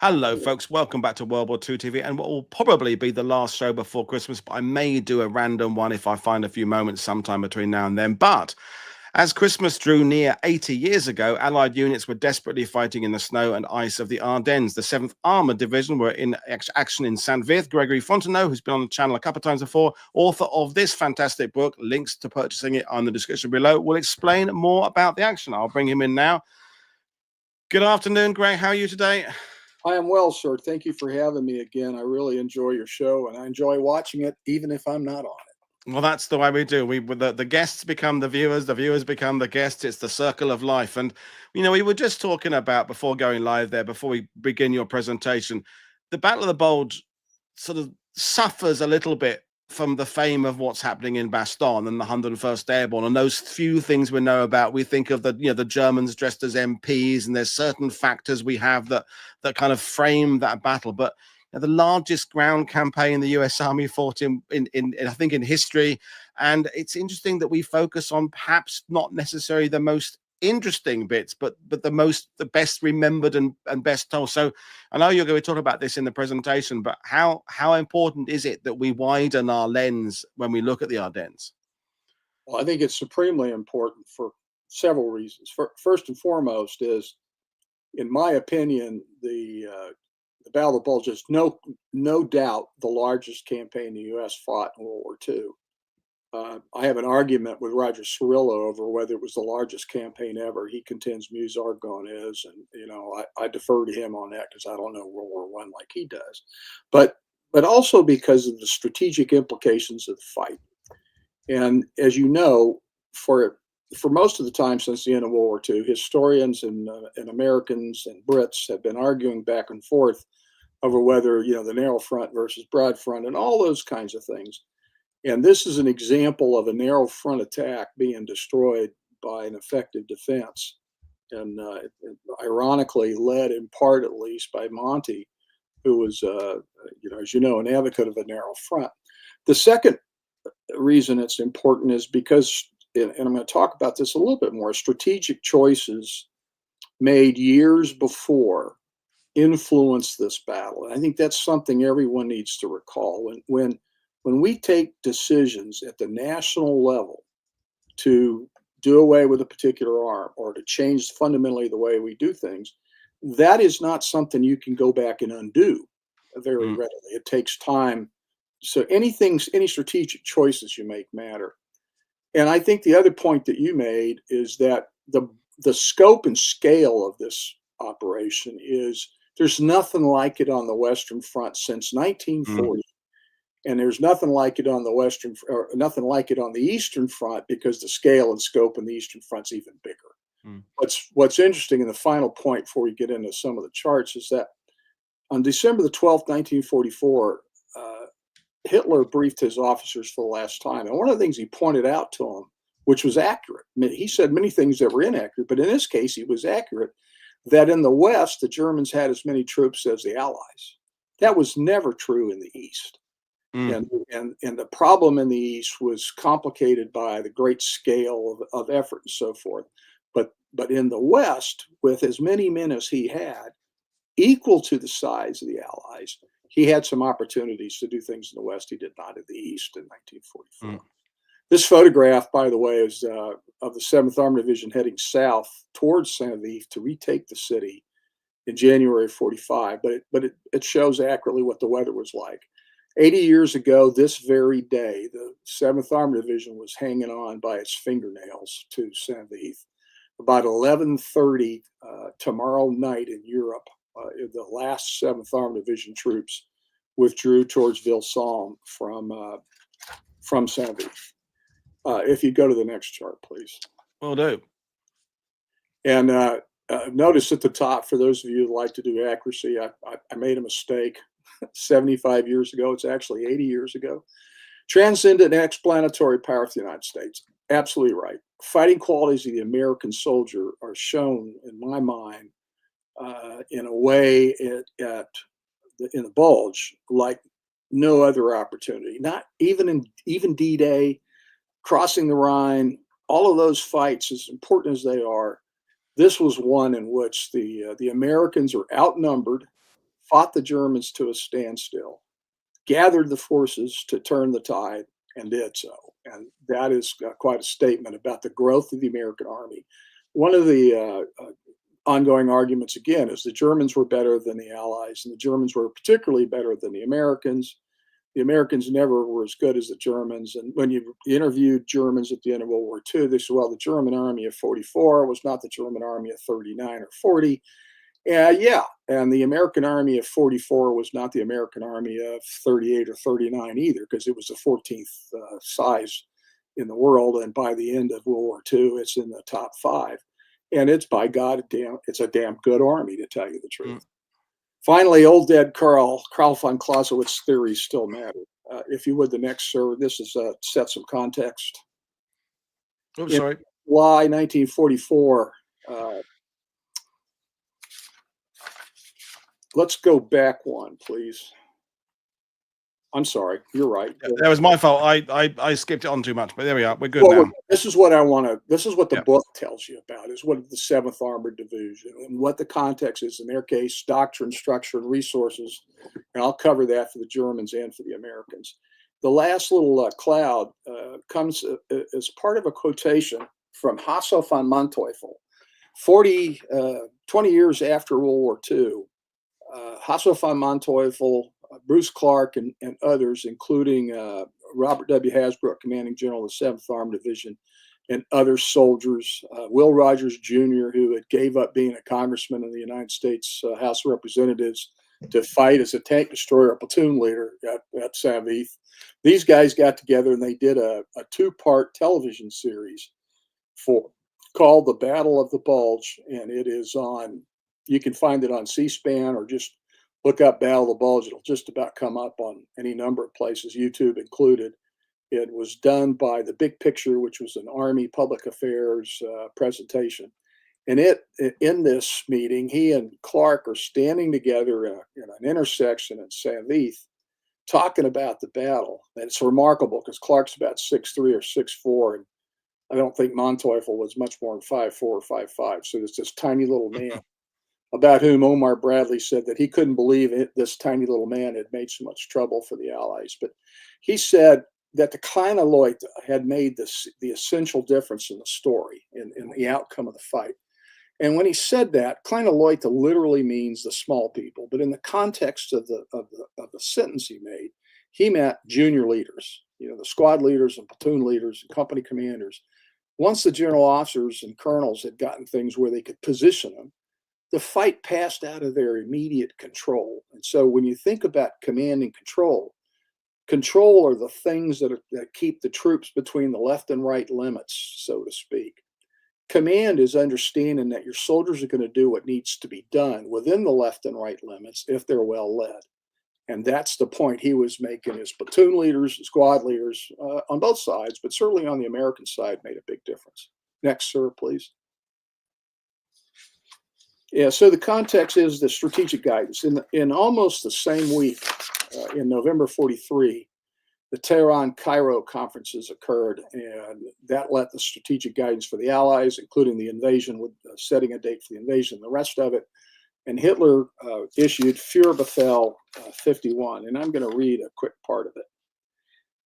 Hello, folks. Welcome back to World War II TV, and what will probably be the last show before Christmas, but I may do a random one if I find a few moments sometime between now and then. But as Christmas drew near 80 years ago, Allied units were desperately fighting in the snow and ice of the Ardennes. The 7th Armoured Division were in action in St Vith. Gregory Fontenot, who's been on the channel a couple of times before, author of this fantastic book, links to purchasing it on the description below, will explain more about the action. I'll bring him in now. Good afternoon, Greg. How are you today? I am well, sir. Thank you for having me again. I really enjoy your show, and I enjoy watching it, even if I'm not on it. Well, that's the way we do. The guests become the viewers become the guests. It's the circle of life. And, we were just talking about before going live there, before we begin your presentation, the Battle of the Bulge sort of suffers a little bit from the fame of what's happening in Bastogne and the 101st Airborne and those few things we know about. We think of the Germans dressed as MPs, and there's certain factors we have that kind of frame that battle. But the largest ground campaign the U.S. Army fought in I think in history, and it's interesting that we focus on perhaps not necessarily the most interesting bits, but the best remembered and best told. So I know you're going to talk about this in the presentation, but how important is it that we widen our lens when we look at the Ardennes? Well, I think it's supremely important for several reasons. First and foremost is, in my opinion, the Battle of the Bulge is no doubt the largest campaign the U.S. fought in World War II. I have an argument with Roger Cirillo over whether it was the largest campaign ever. He contends Meuse-Argonne is, and I defer to him on that because I don't know World War I like he does. But also because of the strategic implications of the fight. And as you know, for most of the time since the end of World War II, historians and Americans and Brits have been arguing back and forth over whether the narrow front versus broad front and all those kinds of things. And this is an example of a narrow front attack being destroyed by an effective defense, and ironically led in part, at least, by Monty, who was, as you know, an advocate of a narrow front. The second reason it's important is because, and I'm going to talk about this a little bit more, strategic choices made years before influenced this battle. And I think that's something everyone needs to recall. When we take decisions at the national level to do away with a particular arm or to change fundamentally the way we do things, that is not something you can go back and undo very readily. It takes time. So any strategic choices you make matter. And I think the other point that you made is that the scope and scale of this operation is there's nothing like it on the Western Front since 1940. And there's nothing like it on nothing like it on the Eastern Front, because the scale and scope in the Eastern Front's even bigger. What's interesting, in the final point before we get into some of the charts, is that on December the 12th, 1944, Hitler briefed his officers for the last time. And one of the things he pointed out to them, which was accurate, I mean, he said many things that were inaccurate, but in this case, he was accurate, that in the West, the Germans had as many troops as the Allies. That was never true in the East. And the problem in the East was complicated by the great scale of effort and so forth. But in the West, with as many men as he had, equal to the size of the Allies, he had some opportunities to do things in the West he did not in the East in 1944. This photograph, by the way, is of the 7th Armored Division heading south towards Saint-Vith to retake the city in January of 45. But it shows accurately what the weather was like. 80 years ago, this very day, the 7th Armored Division was hanging on by its fingernails to Saint-Vith. About 11:30 tomorrow night in Europe, the last 7th Armored Division troops withdrew towards Vilsomme from Saint-Vith. If you go to the next chart, please. Will do. And notice at the top, for those of you who like to do accuracy, I made a mistake 75 years ago. It's actually 80 years ago. Transcendent and explanatory power of the United States. Absolutely right. Fighting qualities of the American soldier are shown, in my mind, in a way in the Bulge like no other opportunity. Not even D-Day, crossing the Rhine, all of those fights, as important as they are, this was one in which the Americans are outnumbered. fought the Germans to a standstill, gathered the forces to turn the tide, and did so. And that is quite a statement about the growth of the American army. One of the ongoing arguments, again, is the Germans were better than the Allies, and the Germans were particularly better than the Americans. The Americans never were as good as the Germans. And when you interviewed Germans at the end of World War II, they said, well, the German army of 44 was not the German army of 39 or 40. Yeah, and the American army of 44 was not the American army of 38 or 39 either, because it was the 14th size in the world. And by the end of World War II, it's in the top 5. And it's, by God, it's a damn good army, to tell you the truth. Finally, old dead Karl von Clausewitz's theories still matter. If you would, the next, sir, this is set some context. Oh, sorry. In July 1944, let's go back one, please. I'm sorry, you're right. That was my fault. I skipped it on too much, but there we are. We're good now. This is what I want to. This is what the book tells you about. Is what the 7th Armored Division and what the context is in their case, doctrine, structure, and resources. And I'll cover that for the Germans and for the Americans. The last little cloud comes as part of a quotation from Hasso von Manteuffel. 20 years after World War II, Hasso von Manteuffel, Bruce Clark, and others, including Robert W. Hasbrouck, commanding general of the 7th Armored Division, and other soldiers, Will Rogers Jr., who had gave up being a congressman in the United States House of Representatives to fight as a tank destroyer platoon leader at St Vith. These guys got together and they did a 2-part television series called The Battle of the Bulge, and it is on, you can find it on C-SPAN or just look up Battle of the Bulge. It'll just about come up on any number of places, YouTube included. It was done by The Big Picture, which was an Army public affairs presentation. And in this meeting, he and Clark are standing together in an intersection in St Vith, talking about the battle. And it's remarkable because Clark's about 6'3" or 6'4", and I don't think Manteuffel was much more than 5'4" or 5'5". So it's this tiny little man about whom Omar Bradley said that he couldn't believe this tiny little man had made so much trouble for the Allies. But he said that the kleine Leute had made the essential difference in the story, in the outcome of the fight. And when he said that, kleine Leute literally means the small people. But in the context of the sentence he made, he meant junior leaders, the squad leaders and platoon leaders and company commanders. Once the general officers and colonels had gotten things where they could position them, the fight passed out of their immediate control. And so when you think about command and control are the things that keep the troops between the left and right limits, so to speak. Command is understanding that your soldiers are going to do what needs to be done within the left and right limits if they're well led. And that's the point he was making. His platoon leaders and squad leaders on both sides, but certainly on the American side, made a big difference. Next, sir, please. Yeah, so the context is the strategic guidance. In almost the same week, in November 43, the Tehran-Cairo conferences occurred, and that let the strategic guidance for the Allies, including the invasion, with setting a date for the invasion, and the rest of it. And Hitler issued Führerbefehl 51, and I'm going to read a quick part of it.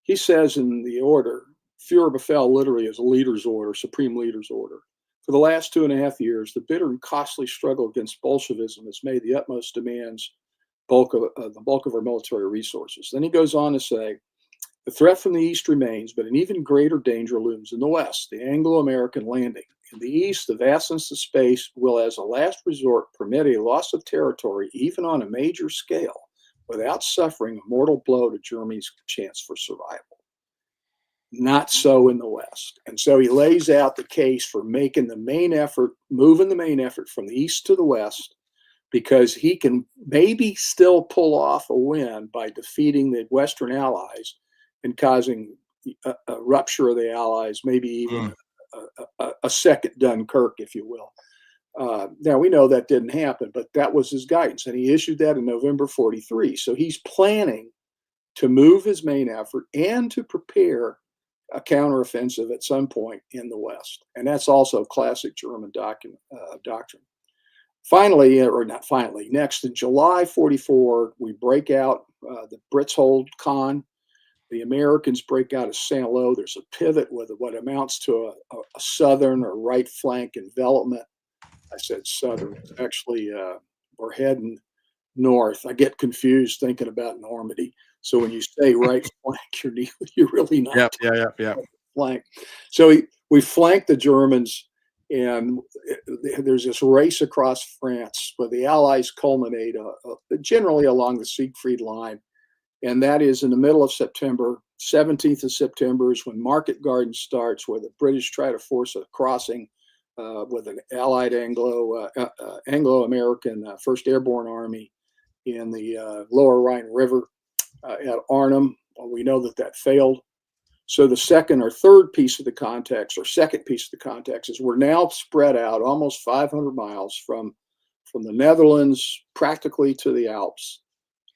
He says in the order, Führerbefehl literally is a leader's order, supreme leader's order. For the last 2.5 years, the bitter and costly struggle against Bolshevism has made the utmost demands the bulk of our military resources. Then he goes on to say, the threat from the east remains, but an even greater danger looms in the west, the Anglo-American landing. In the east, the vastness of space will, as a last resort, permit a loss of territory, even on a major scale, without suffering a mortal blow to Germany's chance for survival. Not so in the West. And so he lays out the case for making the main effort, moving the main effort from the east to the west, because he can maybe still pull off a win by defeating the Western Allies and causing a rupture of the Allies, maybe even a second Dunkirk, if you will. Now, we know that didn't happen, but that was his guidance, and he issued that in November 43. So he's planning to move his main effort and to prepare a counteroffensive at some point in the West. And that's also classic German doctrine. Finally, or not finally, next in July 44, we break out. The Brits hold Caen. The Americans break out of Saint Lô. There's a pivot with what amounts to a southern or right flank envelopment. I said southern. Actually, we're heading north. I get confused thinking about Normandy. So when you say right flank, you're really not Yeah. flank. So we flank the Germans, and there's this race across France where the Allies culminate generally along the Siegfried line. And that is in the middle of September. 17th of September is when Market Garden starts, where the British try to force a crossing with an Allied Anglo-American 1st Airborne Army in the lower Rhine River at Arnhem. We know that failed. So the second or third piece of the context, or second piece of the context, is we're now spread out almost 500 miles from the Netherlands practically to the Alps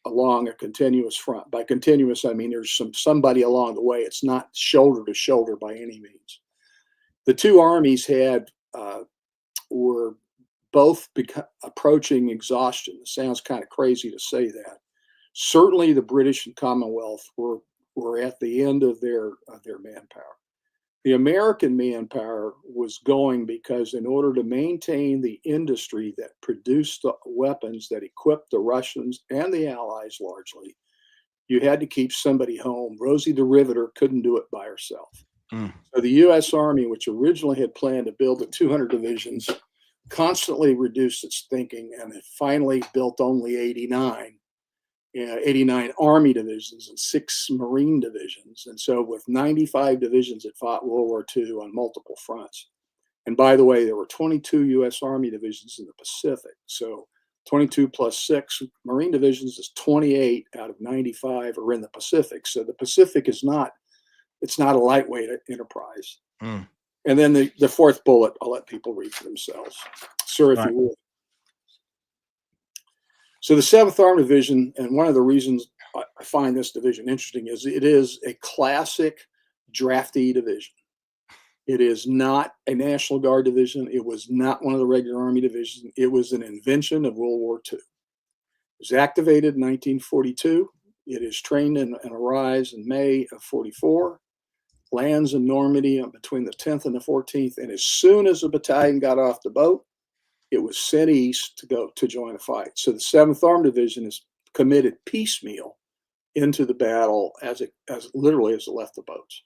along a continuous front. By continuous, I mean there's somebody along the way. It's not shoulder to shoulder by any means. The two armies were both approaching exhaustion. It sounds kind of crazy to say that. Certainly the British and Commonwealth were at the end of their manpower. The American manpower was going because in order to maintain the industry that produced the weapons that equipped the Russians and the Allies largely, you had to keep somebody home. Rosie the Riveter couldn't do it by herself. So the U.S. Army, which originally had planned to build the 200 divisions, constantly reduced its thinking, and it finally built only 89 Army divisions and 6 Marine divisions. And so with 95 divisions, it fought World War II on multiple fronts. And by the way, there were 22 U.S. Army divisions in the Pacific. So 22 plus 6 Marine divisions is 28 out of 95 are in the Pacific. So the Pacific is not a lightweight enterprise. And then the fourth bullet, I'll let people read for themselves. Sir, if you would. So the 7th Armored Division, and one of the reasons I find this division interesting is it is a classic draftee division. It is not a National Guard division. It was not one of the regular Army divisions. It was an invention of World War II. It was activated in 1942. It is trained and arrives in May of 44. Lands in Normandy between the 10th and the 14th. And as soon as the battalion got off the boat, it was sent east to go to join a fight. So the 7th Armored Division is committed piecemeal into the battle as literally as it left the boats.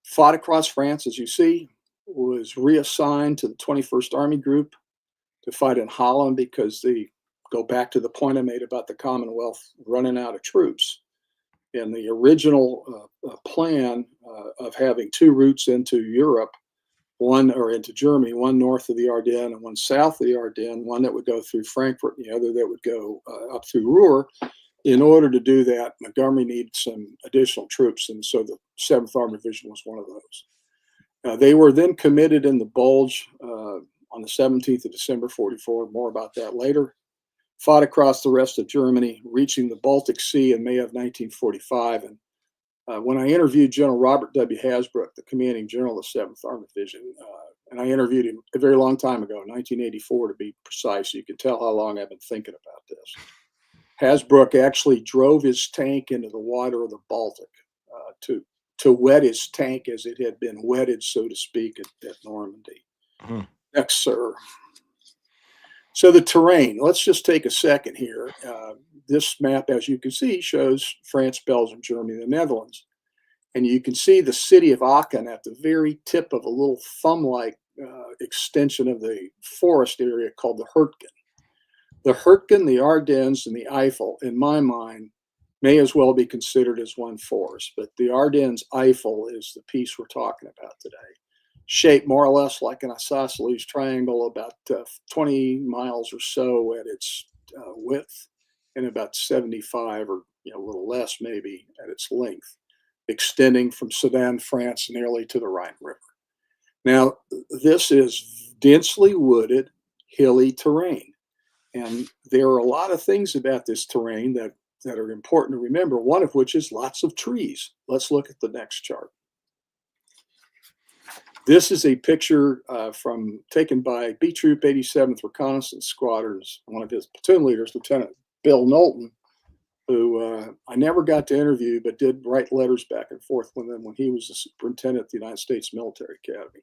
Fought across France, as you see, was reassigned to the 21st Army Group to fight in Holland because they go back to the point I made about the Commonwealth running out of troops. And the original plan of having 2 routes into Europe, one or into Germany, one north of the Ardennes and one south of the Ardennes, one that would go through Frankfurt and the other that would go up through Ruhr. In order to do that, Montgomery needed some additional troops, and so the 7th Armored Division was one of those. They were then committed in the Bulge on the 17th of December, 44. More about that later. Fought across the rest of Germany, reaching the Baltic Sea in May of 1945. And when I interviewed General Robert W. Hasbrouck, the commanding general of the 7th Armored Division, and I interviewed him a very long time ago, 1984 to be precise, so you can tell how long I've been thinking about this. Hasbrouck actually drove his tank into the water of the Baltic to wet his tank as it had been wetted, so to speak, at Normandy. Next, sir. So the terrain, let's just take a second here. This map, as you can see, shows France, Belgium, Germany, and the Netherlands. And you can see the city of Aachen at the very tip of a little thumb-like extension of the forest area called the Hurtgen. The Hurtgen, the Ardennes, and the Eifel, in my mind, may as well be considered as one forest. But the Ardennes-Eifel is the piece we're talking about today. Shaped more or less like an isosceles triangle, about 20 miles or so at its width, and about 75 or a little less maybe at its length, extending from Sedan, France, nearly to the Rhine River. Now, this is densely wooded, hilly terrain. And there are a lot of things about this terrain that are important to remember, one of which is lots of trees. Let's look at the next chart. This is a picture taken by B Troop 87th Reconnaissance Squadron's one of his platoon leaders, Lieutenant Bill Knowlton, who I never got to interview, but did write letters back and forth with him when he was the superintendent at the United States Military Academy.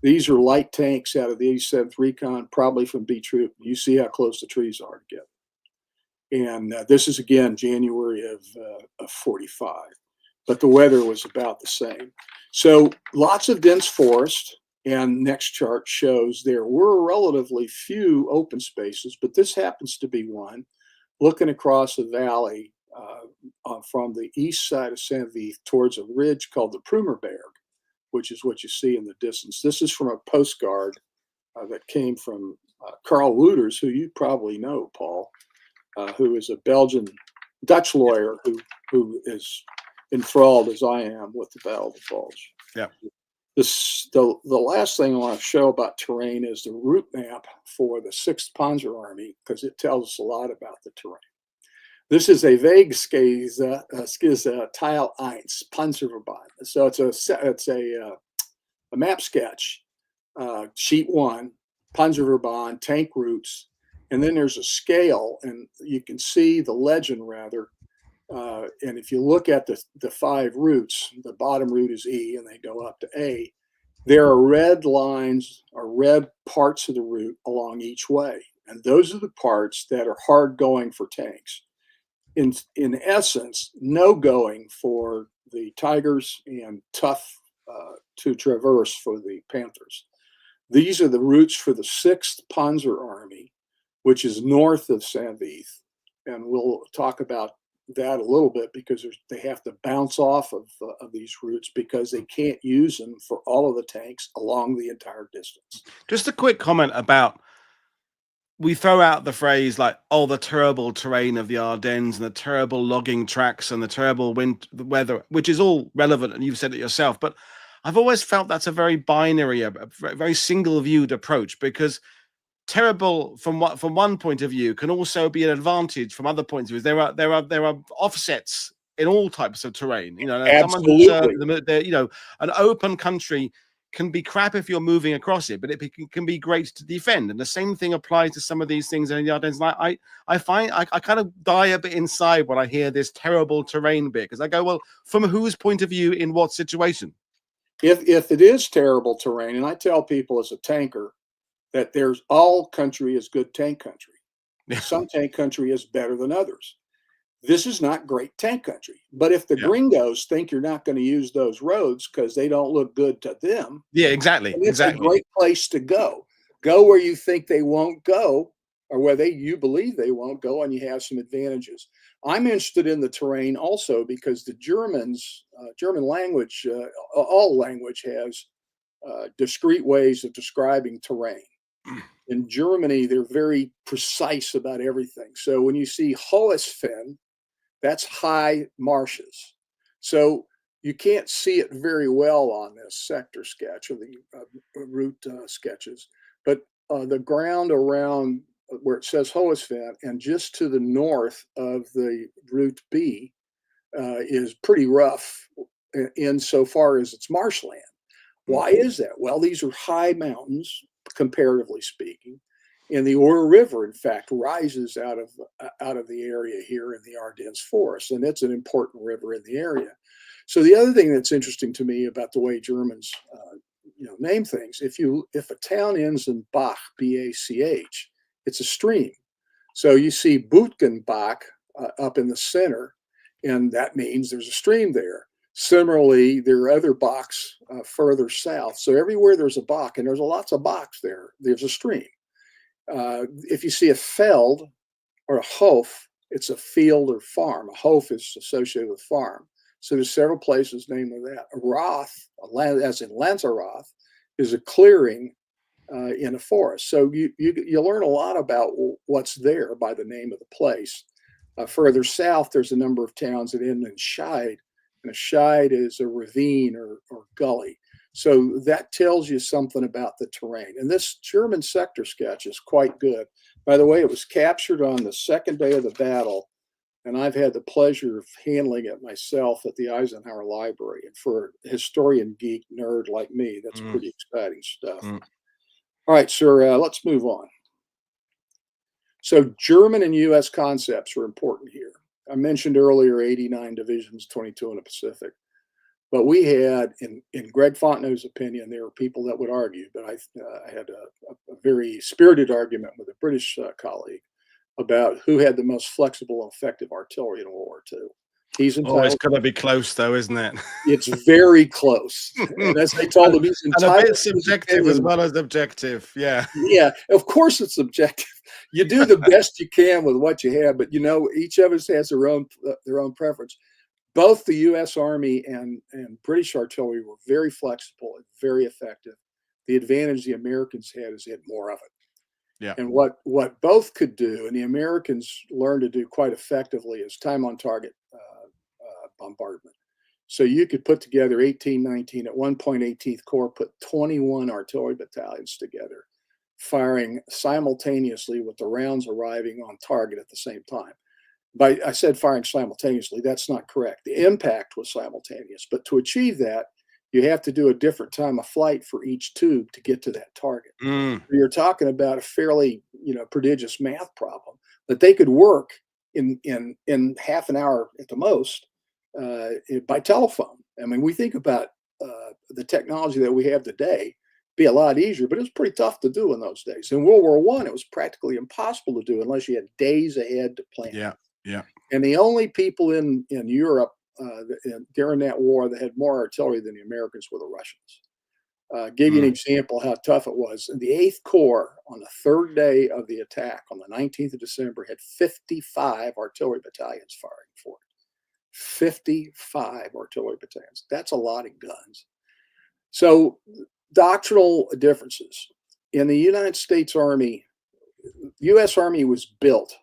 These are light tanks out of the 87th Recon, probably from B Troop. You see how close the trees are together. And this is, again, January of 45. But the weather was about the same. So lots of dense forest. And next chart shows there were relatively few open spaces, but this happens to be one. Looking across a valley from the east side of St Vith towards a ridge called the Prumerberg, which is what you see in the distance. This is from a postcard that came from Carl Wouters, who you probably know, Paul, who is a Belgian Dutch lawyer who is enthralled as I am with the Battle of the Bulge. Yeah. The last thing I want to show about terrain is the route map for the 6th Panzer Army, because it tells us a lot about the terrain. This is a Wegskizze Teil 1, Panzerverband. So it's a map sketch, sheet 1, Panzerverband, tank routes, and then there's a scale, and you can see the legend rather. And if you look at the 5 routes, the bottom route is E, and they go up to A. There are red lines or red parts of the route along each way, and those are the parts that are hard going for tanks. In essence, no going for the Tigers and tough to traverse for the Panthers. These are the routes for the 6th Panzer Army, which is north of Saint Vith, and we'll talk about that a little bit because they have to bounce off of these routes because they can't use them for all of the tanks along the entire distance. Just a quick comment about, we throw out the phrase like, oh, the terrible terrain of the Ardennes and the terrible logging tracks and the terrible the weather, which is all relevant, and you've said it yourself. But I've always felt that's a very binary, a very single-viewed approach, because terrible from one point of view can also be an advantage from other points of view. There are offsets in all types of terrain. You know, absolutely. You know, an open country can be crap if you're moving across it, but it can be great to defend. And the same thing applies to some of these things in the Ardennes. I find I kind of die a bit inside when I hear this terrible terrain bit, because I go, well, from whose point of view, in what situation? If it is terrible terrain, and I tell people as a tanker that there's all country is good tank country. Some tank country is better than others. This is not great tank country. But if the gringos think you're not going to use those roads because they don't look good to them, exactly. It's a great place to go. Go where you think they won't go, or where you believe they won't go, and you have some advantages. I'm interested in the terrain also because the German language, all language has discrete ways of describing terrain. In Germany, they're very precise about everything. So when you see Hohesfen, that's high marshes. So you can't see it very well on this sector sketch or the route sketches, but the ground around where it says Hohesfen and just to the north of the route B is pretty rough insofar as it's marshland. Why is that? Well, these are high mountains, comparatively speaking, and the Our River, in fact, rises out of the area here in the Ardennes forest, and it's an important river in the area. So the other thing that's interesting to me about the way Germans, name things, if a town ends in Bach, B-A-C-H, it's a stream. So you see Butgenbach up in the center, and that means there's a stream there. Similarly, there are other Bachs further south. So everywhere there's a Bach, and there's lots of Bachs there, there's a stream. If you see a Feld or a Hof, it's a field or farm. A Hof is associated with farm. So there's several places named with that. A Roth, as in Lanzaroth, is a clearing in a forest. So you learn a lot about what's there by the name of the place. Further south, there's a number of towns that end in Scheid. And a Scheid is a ravine or gully. So that tells you something about the terrain. And this German sector sketch is quite good. By the way, it was captured on the second day of the battle and I've had the pleasure of handling it myself at the Eisenhower Library. And for a historian geek nerd like me, that's pretty exciting stuff. All right, sir, let's move on. So German and U.S. concepts are important here. I mentioned earlier 89 divisions, 22 in the Pacific. But we had, in Greg Fontenot's opinion, there were people that would argue, but I had a very spirited argument with a British colleague about who had the most flexible and effective artillery in World War II. He's entitled. Always going to be close, though, isn't it? It's very close. And as I told him, he's entitled. And a bit subjective as well as objective. Yeah. Yeah, of course it's subjective. You do the best you can with what you have, but each of us has their own preference. Both the U.S. Army and British artillery were very flexible and very effective. The advantage the Americans had is they had more of it. Yeah. And what both could do, and the Americans learned to do quite effectively, is time on target bombardment. So you could put together 18, 19, at one point 18th Corps put 21 artillery battalions together, firing simultaneously with the rounds arriving on target at the same time. I said firing simultaneously. That's not correct. The impact was simultaneous, but to achieve that, you have to do a different time of flight for each tube to get to that target. You're talking about a fairly, prodigious math problem that they could work in half an hour at the most by telephone. I mean, we think about the technology that we have today. Be a lot easier, but it was pretty tough to do in those days. In World War I, it was practically impossible to do unless you had days ahead to plan. Yeah. And the only people in Europe during that war that had more artillery than the Americans were the Russians. Give you an example how tough it was. The 8th Corps, on the third day of the attack, on the 19th of December, had 55 artillery battalions firing for it. 55 artillery battalions. That's a lot of guns. So doctrinal differences. In the United States Army, U.S. Army was built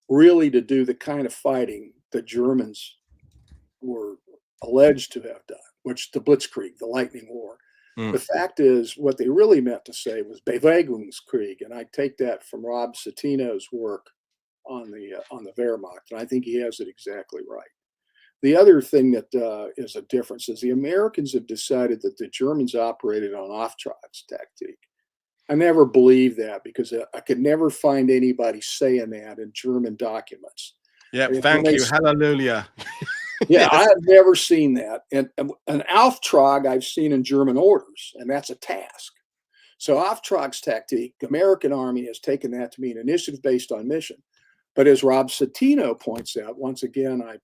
really to do the kind of fighting the Germans were alleged to have done, which the Blitzkrieg, the Lightning War. The fact is, what they really meant to say was Bewegungskrieg, and I take that from Rob Citino's work on the Wehrmacht, and I think he has it exactly right. The other thing that is a difference is the Americans have decided that the Germans operated on Auftrags tactique. I never believed that because I could never find anybody saying that in German documents. Yeah, thank you. Hallelujah. Yeah, I have never seen that. And an Auftrag I've seen in German orders, and that's a task. So Auftrags tactique, American Army has taken that to mean initiative based on mission. But as Rob Citino points out, once again, I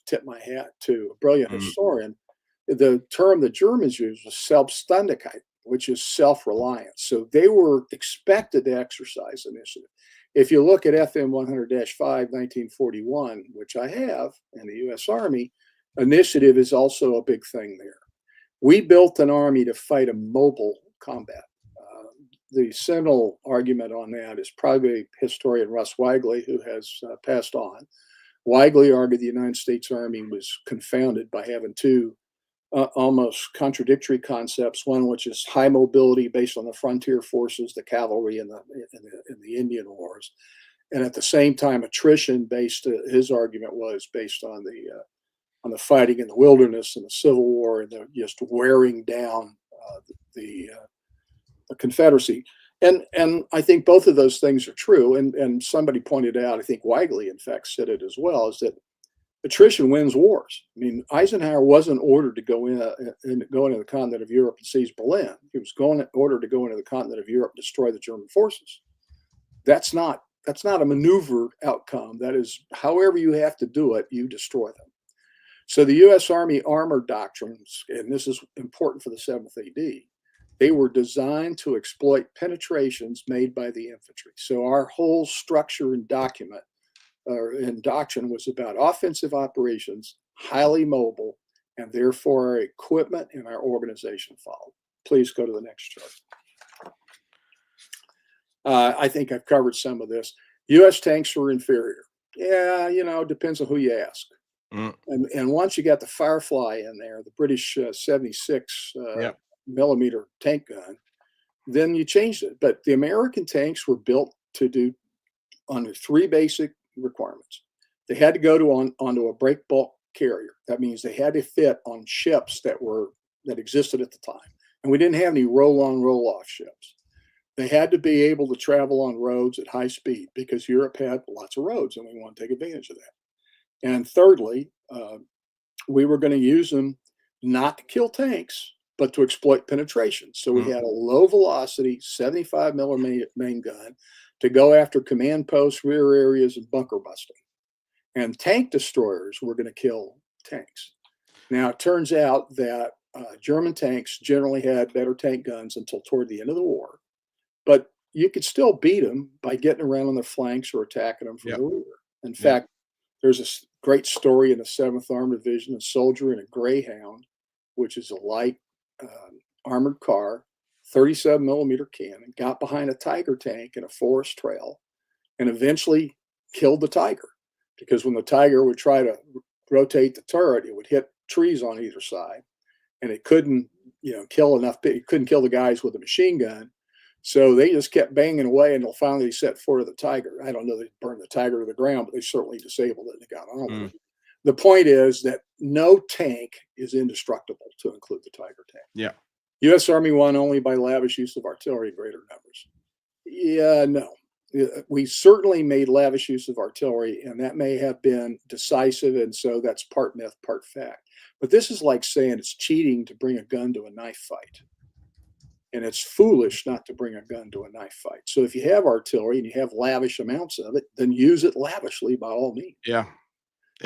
tip my hat to a brilliant historian, the term the Germans used was Selbstständigkeit, which is self-reliance. So they were expected to exercise initiative. If you look at FM 100-5, 1941, which I have, in the U.S. Army, initiative is also a big thing there. We built an army to fight a mobile combat. The seminal argument on that is probably historian Russ Weigley, who has passed on. Weigley argued the United States Army was confounded by having two almost contradictory concepts. One, which is high mobility based on the frontier forces, the cavalry in the Indian Wars, and at the same time, attrition based. His argument was based on the fighting in the wilderness and the Civil War and the just wearing down the Confederacy. And I think both of those things are true. And somebody pointed out, I think Weigley, in fact, said it as well, is that attrition wins wars. I mean, Eisenhower wasn't ordered to go into the continent of Europe and seize Berlin. He was ordered to go into the continent of Europe and destroy the German forces. That's not a maneuver outcome. That is, however you have to do it, you destroy them. So the U.S. Army armor doctrines, and this is important for the 7th AD, they were designed to exploit penetrations made by the infantry. So our whole structure and doctrine was about offensive operations, highly mobile, and therefore our equipment and our organization followed. Please go to the next chart. I think I've covered some of this. U.S. tanks were inferior. Yeah, depends on who you ask. And once you got the Firefly in there, the British 76 millimeter tank gun, then you changed it. But the American tanks were built to do under three basic requirements. They had to go onto a break bulk carrier. That means they had to fit on ships that existed at the time. And we didn't have any roll-on, roll-off ships. They had to be able to travel on roads at high speed because Europe had lots of roads and we want to take advantage of that. And thirdly, we were going to use them not to kill tanks, but to exploit penetration. So we had a low velocity 75 millimeter main gun to go after command posts, rear areas, and bunker busting. And tank destroyers were going to kill tanks. Now, it turns out that German tanks generally had better tank guns until toward the end of the war. But you could still beat them by getting around on their flanks or attacking them from the rear. In fact, there's a great story in the 7th Armored Division, a soldier in a Greyhound, which is a light armored car, 37 millimeter cannon, got behind a Tiger tank in a forest trail and eventually killed the Tiger. Because when the Tiger would try to rotate the turret, it would hit trees on either side. And it couldn't, kill enough. It couldn't kill the guys with a machine gun. So they just kept banging away until finally they set fire to the Tiger. I don't know they burned the Tiger to the ground, but they certainly disabled it and it got on with it. The point is that no tank is indestructible, to include the Tiger tank. Yeah. U.S. Army won only by lavish use of artillery in greater numbers. Yeah, no. We certainly made lavish use of artillery, and that may have been decisive, and so that's part myth, part fact. But this is like saying it's cheating to bring a gun to a knife fight. And it's foolish not to bring a gun to a knife fight. So if you have artillery and you have lavish amounts of it, then use it lavishly by all means. Yeah.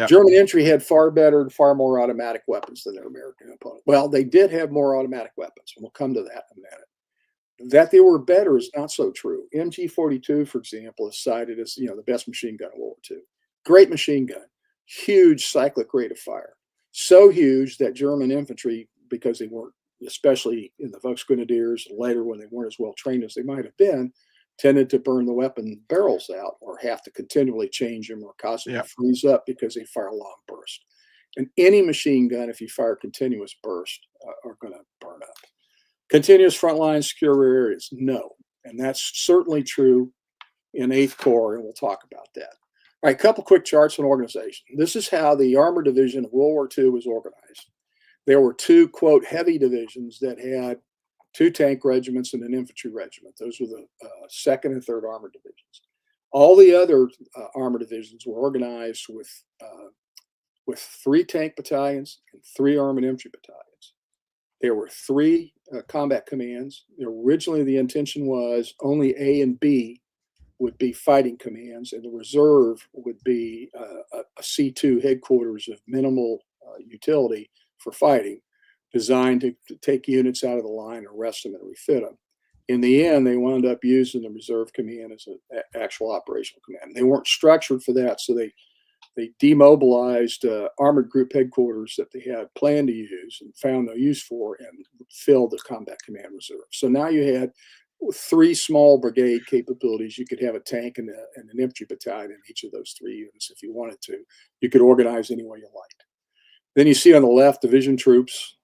German infantry had far better and far more automatic weapons than their American opponent. Well, they did have more automatic weapons, and we'll come to that in a minute. That they were better is not so true. MG-42, for example, is cited as the best machine gun of World War II. Great machine gun, huge cyclic rate of fire, so huge that German infantry, because they weren't, especially in the Volksgrenadiers and later when they weren't as well trained as they might have been, tended to burn the weapon barrels out or have to continually change them or cause them to freeze up because they fire long bursts. And any machine gun, if you fire continuous burst, are going to burn up. Continuous front lines, secure rear areas, no. And that's certainly true in 8th Corps, and we'll talk about that. All right, a couple quick charts on organization. This is how the Armored Division of World War II was organized. There were two, quote, heavy divisions that had 2 tank regiments and an infantry regiment. Those were the 2nd and 3rd Armored Divisions. All the other armored divisions were organized with 3 tank battalions and 3 armored infantry battalions. There were 3 combat commands. Originally, the intention was only A and B would be fighting commands, and the reserve would be a C2 headquarters of minimal utility for fighting, designed to take units out of the line, arrest them, and refit them. In the end, they wound up using the reserve command as an actual operational command. They weren't structured for that, so they demobilized armored group headquarters that they had planned to use and found no use for, and filled the combat command reserve. So now you had 3 small brigade capabilities. You could have a tank and an infantry battalion in each of those 3 units if you wanted to. You could organize any way you liked. Then you see on the left division troops.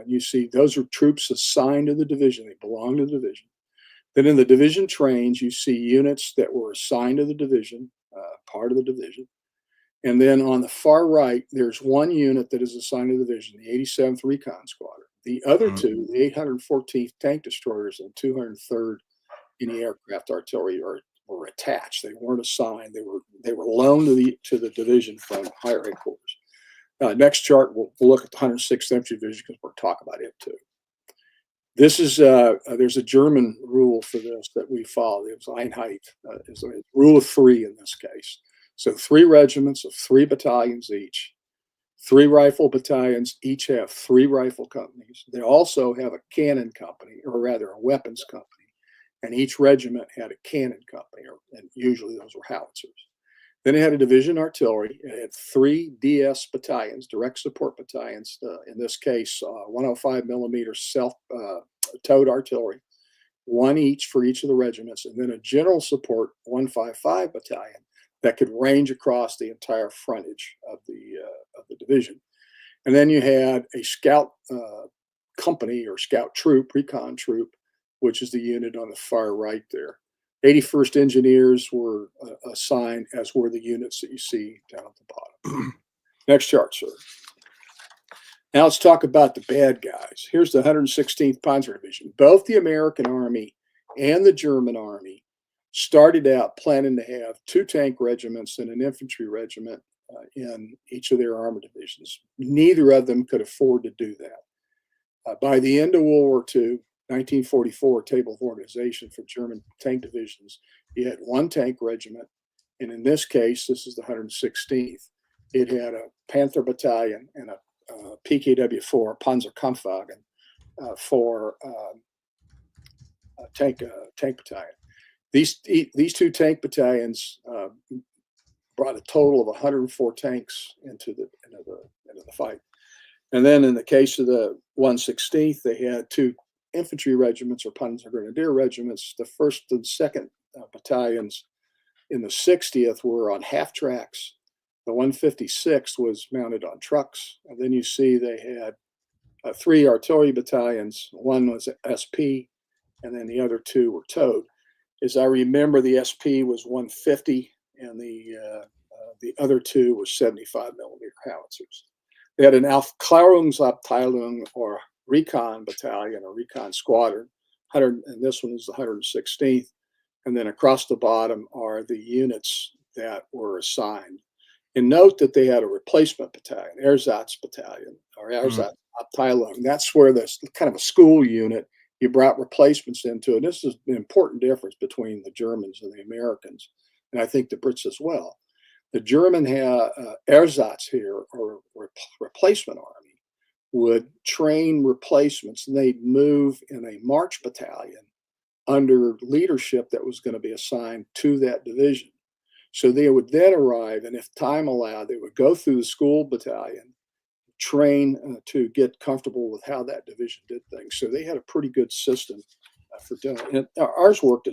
You see those are troops assigned to the division. They belong to the division. Then in the division trains, you see units that were assigned to the division, part of the division. And then on the far right, there's 1 unit that is assigned to the division, the 87th Recon Squadron. The other 2, the 814th Tank Destroyers and 203rd Anti-Aircraft Artillery, were attached. They weren't assigned. They were loaned to the division from higher headquarters. Next chart, we'll look at the 106th Infantry Division because we're going to talk about it too. This is there's a German rule for this that we follow. It was Einheit, is a rule of 3 in this case. So 3 regiments of 3 battalions each. 3 rifle battalions each have 3 rifle companies. They also have a cannon company, or rather a weapons company, and each regiment had a cannon company, and usually those were howitzers. Then it had a division artillery. It had 3 DS battalions, direct support battalions, in this case, 105 millimeter self-towed artillery, 1 each for each of the regiments, and then a general support 155 battalion that could range across the entire frontage of the division. And then you had a scout company or scout troop, recon troop, which is the unit on the far right there. 81st Engineers were assigned, as were the units that you see down at the bottom. Next chart, sir. Now let's talk about the bad guys. Here's the 116th Panzer Division. Both the American Army and the German Army started out planning to have 2 tank regiments and an infantry regiment in each of their armored divisions. Neither of them could afford to do that. By the end of World War II, 1944 table of organization for German tank divisions, you had 1 tank regiment, and in this case, this is the 116th. It had a Panther battalion and a PKW-4 Panzerkampfwagen for tank battalion. These 2 tank battalions brought a total of 104 tanks into the fight. And then in the case of the 116th, they had 2 infantry regiments or Panzer Grenadier regiments. The 1st and 2nd battalions in the 60th were on half tracks. The 156th was mounted on trucks. And then you see they had 3 artillery battalions. 1 was SP, and then the other 2 were towed. As I remember, the SP was 150, and the other 2 were 75 millimeter howitzers. They had an Aufklärungsabteilung or recon battalion or recon squadron, and this one is the 116th. And then across the bottom are the units that were assigned. And note that they had a replacement battalion, Ersatz battalion or Ersatzabteilung. That's where this kind of a school unit you brought replacements into. And this is an important difference between the Germans and the Americans, and I think the Brits as well. The German Ersatz here, or replacement army, would train replacements, and they'd move in a march battalion under leadership that was going to be assigned to that division. So they would then arrive, and if time allowed, they would go through the school battalion, train to get comfortable with how that division did things. So they had a pretty good system for doing it. And ours worked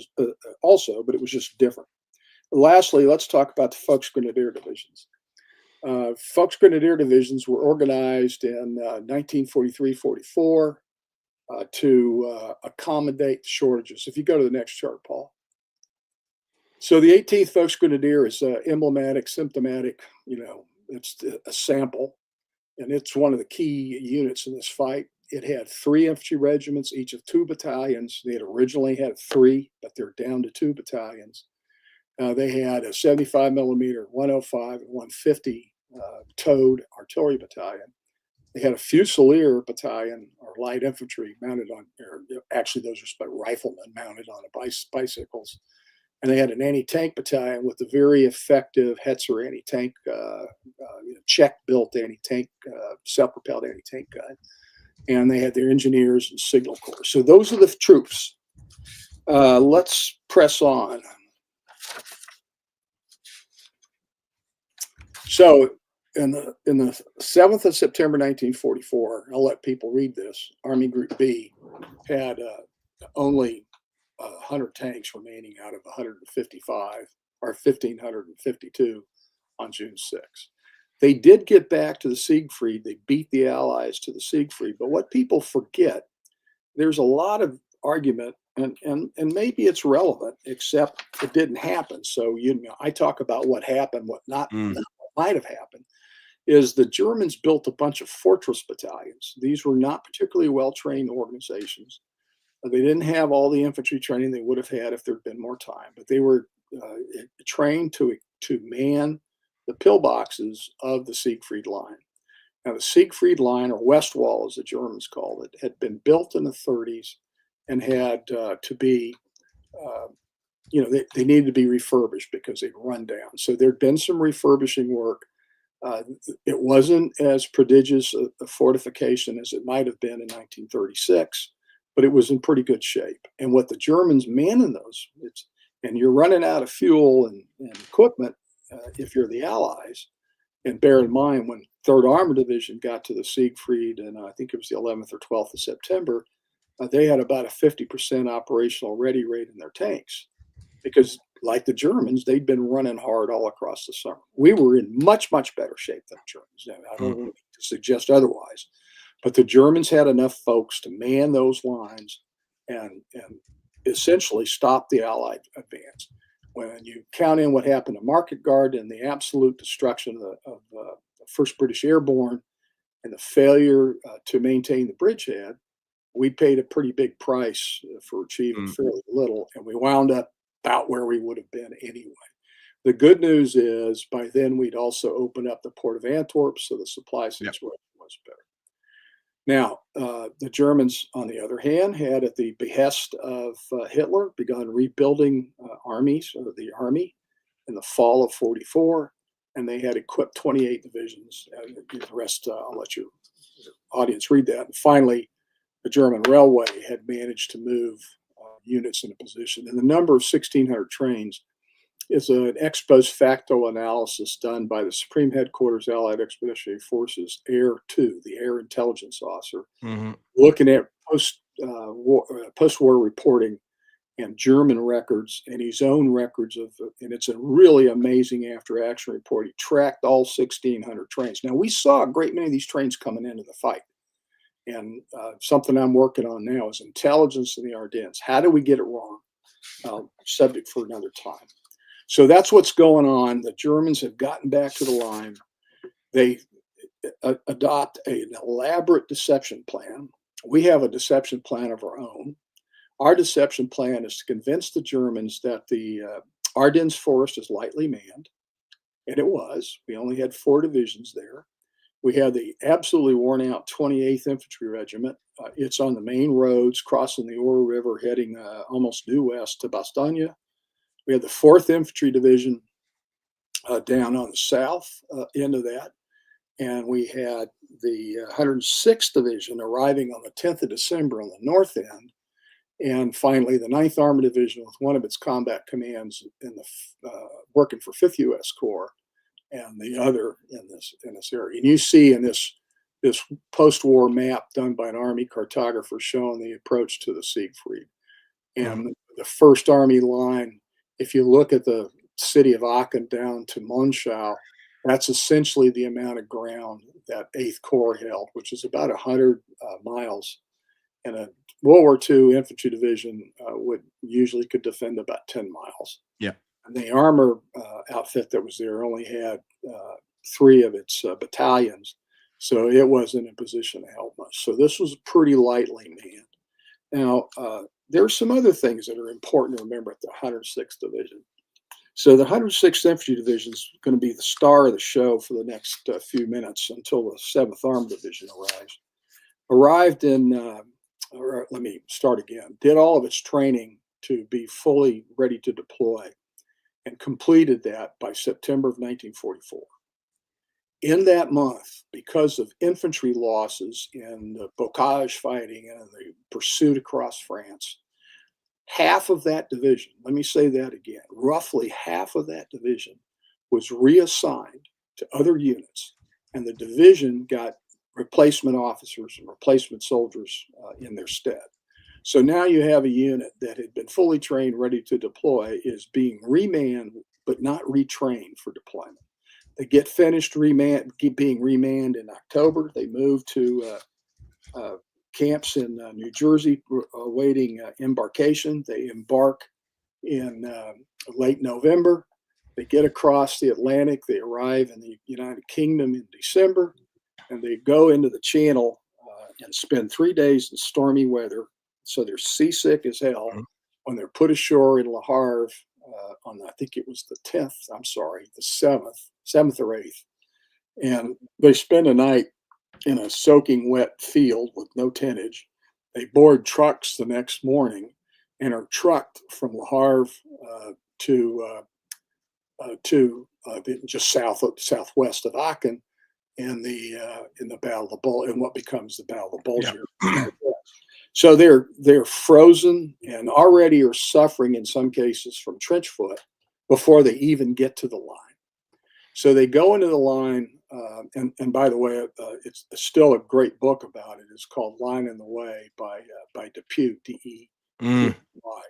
also, but it was just different. Lastly, let's talk about the Volksgrenadier divisions. Volksgrenadier divisions were organized in 1943-44 to accommodate the shortages. If you go to the next chart, Paul. So the 18th Volksgrenadier is emblematic, symptomatic, it's a sample, and it's one of the key units in this fight. It had 3 infantry regiments, each of 2 battalions. They had originally had 3, but they're down to 2 battalions. They had a 75 millimeter, 105, and 150 towed artillery battalion. They had a Fusilier battalion or light infantry mounted on, actually those are riflemen mounted on bicycles. And they had an anti-tank battalion with a very effective Hetzer anti-tank, Czech-built anti-tank, self-propelled anti-tank gun. And they had their engineers and signal corps. So those are the troops. Let's press on. So in the 7th of September 1944, I'll let people read this, Army Group B had only 100 tanks remaining out of 155 or 1,552 on June 6th. They did get back to the Siegfried. They beat the Allies to the Siegfried. But what people forget, there's a lot of argument, and maybe it's relevant, except it didn't happen. So I talk about what happened, what might have happened. Is the Germans built a bunch of fortress battalions. These were not particularly well-trained organizations. They didn't have all the infantry training they would have had if there'd been more time, but they were trained to man the pillboxes of the Siegfried line. Now, the Siegfried line, or West Wall as the Germans called it, had been built in the 30s and had to be, they needed to be refurbished because they'd run down. So there'd been some refurbishing work. It wasn't as prodigious a fortification as it might have been in 1936, but it was in pretty good shape. And what the Germans manning those, and you're running out of fuel and equipment if you're the Allies. And bear in mind, when 3rd Armored Division got to the Siegfried, and I think it was the 11th or 12th of September, they had about a 50% operational ready rate in their tanks. Because like the Germans, they'd been running hard all across the summer. We were in much, much better shape than the Germans. I don't want to suggest otherwise. But the Germans had enough folks to man those lines and essentially stopped the Allied advance. When you count in what happened to Market Garden and the absolute destruction of the 1st British Airborne and the failure to maintain the bridgehead, we paid a pretty big price for achieving fairly little, and we wound up about where we would have been anyway. The good news is by then we'd also opened up the port of Antwerp, so the supply situation was better. Now, the Germans, on the other hand, had at the behest of Hitler begun rebuilding armies, or the army, in the fall of 44, and they had equipped 28 divisions. The rest, I'll let your audience read that. And finally, the German railway had managed to move units into position. And the number of 1,600 trains is an ex post facto analysis done by the Supreme Headquarters Allied Expeditionary Forces Air 2, the Air Intelligence Officer, looking at post-war reporting and German records and his own records and it's a really amazing after-action report. He tracked all 1,600 trains. Now, we saw a great many of these trains coming into the fight. And something I'm working on now is intelligence in the Ardennes. How do we get it wrong? Subject for another time. So that's what's going on. The Germans have gotten back to the line. They adopt an elaborate deception plan. We have a deception plan of our own. Our deception plan is to convince the Germans that the Ardennes forest is lightly manned. And it was. We only had 4 divisions there. We had the absolutely worn out 28th Infantry Regiment. It's on the main roads, crossing the Ore River, heading almost due west to Bastogne. We had the 4th Infantry Division down on the south end of that. And we had the 106th Division arriving on the 10th of December on the north end. And finally, the 9th Armored Division with one of its combat commands in the working for 5th U.S. Corps, and the other in this area. And you see in this post-war map done by an Army cartographer showing the approach to the Siegfried. And the 1st Army line, if you look at the city of Aachen down to Monschau, that's essentially the amount of ground that 8th Corps held, which is about 100 miles. And a World War II infantry division could defend about 10 miles. Yeah. And the armor outfit that was there only had 3 of its battalions, so it wasn't in position to help much. So this was pretty lightly manned. Now, there are some other things that are important to remember at the 106th Division. So the 106th Infantry Division is going to be the star of the show for the next few minutes until the 7th Armored Division arrives. Arrived in, let me start again, did all of its training to be fully ready to deploy, and completed that by September of 1944. In that month, because of infantry losses in the Bocage fighting and the pursuit across France, half of that division, let me say that again, roughly half of that division was reassigned to other units, and the division got replacement officers and replacement soldiers in their stead. So now you have a unit that had been fully trained, ready to deploy, is being remanned, but not retrained for deployment. They get finished being remanned in October. They move to camps in New Jersey, awaiting embarkation. They embark in late November. They get across the Atlantic. They arrive in the United Kingdom in December, and they go into the Channel and spend 3 days in stormy weather. So they're seasick as hell when they're put ashore in Le Havre on, I think it was the 7th or 8th. And they spend a night in a soaking wet field with no tentage. They board trucks the next morning and are trucked from Le Havre to just southwest of Aachen in the Battle of the Bulge, in what becomes the Battle of the Bulge. Yeah. So they're frozen and already are suffering in some cases from trench foot before they even get to the line. So they go into the line, and by the way, it's still a great book about it. It's called Line in the Way by Depew, D-E-P-Y.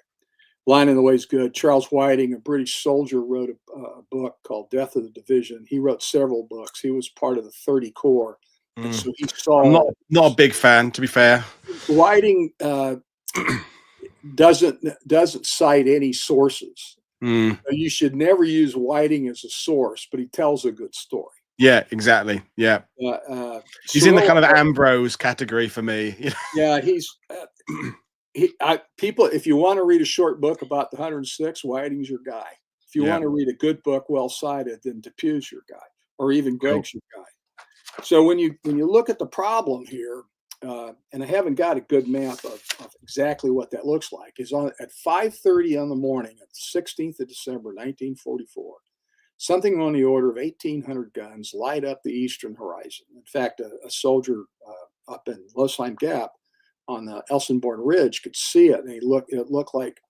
Line in the Way is good. Charles Whiting, a British soldier, wrote a book called Death of the Division. He wrote several books. He was part of the 30 Corps. And so he saw. I'm not a big fan, to be fair. Whiting doesn't cite any sources. Mm. You should never use Whiting as a source, but he tells a good story. Yeah, exactly. Yeah. He's in the kind of Ambrose category for me. Yeah, he's people. If you want to read a short book about the 106, Whiting's your guy. If you want to read a good book, well cited, then Depue's your guy, or even Greg's your guy. So when you look at the problem here, and I haven't got a good map of exactly what that looks like, is at 5:30 in the morning of the 16th of December, 1944. Something on the order of 1,800 guns light up the eastern horizon. In fact, a soldier up in Losheim Gap on the Elsenborn Ridge could see it, and it looked like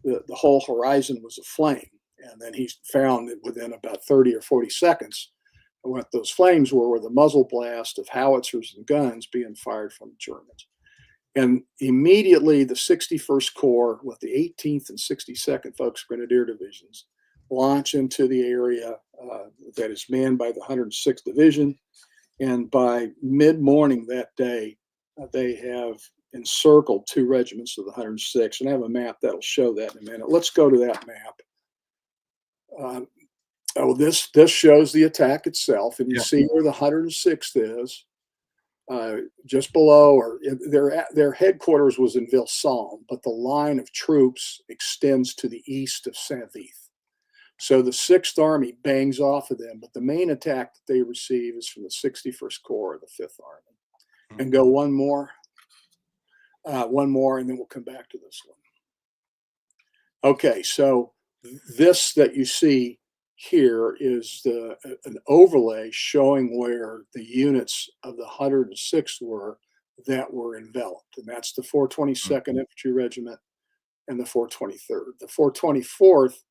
the whole horizon was aflame. And then he found that within about 30 or 40 seconds, what those flames were the muzzle blast of howitzers and guns being fired from the Germans. And immediately the 61st Corps with the 18th and 62nd Volks Grenadier Divisions launch into the area that is manned by the 106th Division. And by mid-morning that day, they have encircled 2 regiments of the 106. And I have a map that'll show that in a minute. Let's go to that map. This shows the attack itself, and you see where the 106th is, just below, or their headquarters was in Vilsam, but the line of troops extends to the east of St Vith. So the 6th Army bangs off of them, but the main attack that they receive is from the 61st Corps of the 5th Army. And go one more, and then we'll come back to this one. Okay, so this that you see here is an overlay showing where the units of the 106th were that were enveloped, and that's the 422nd Infantry Regiment and the 423rd. The 424th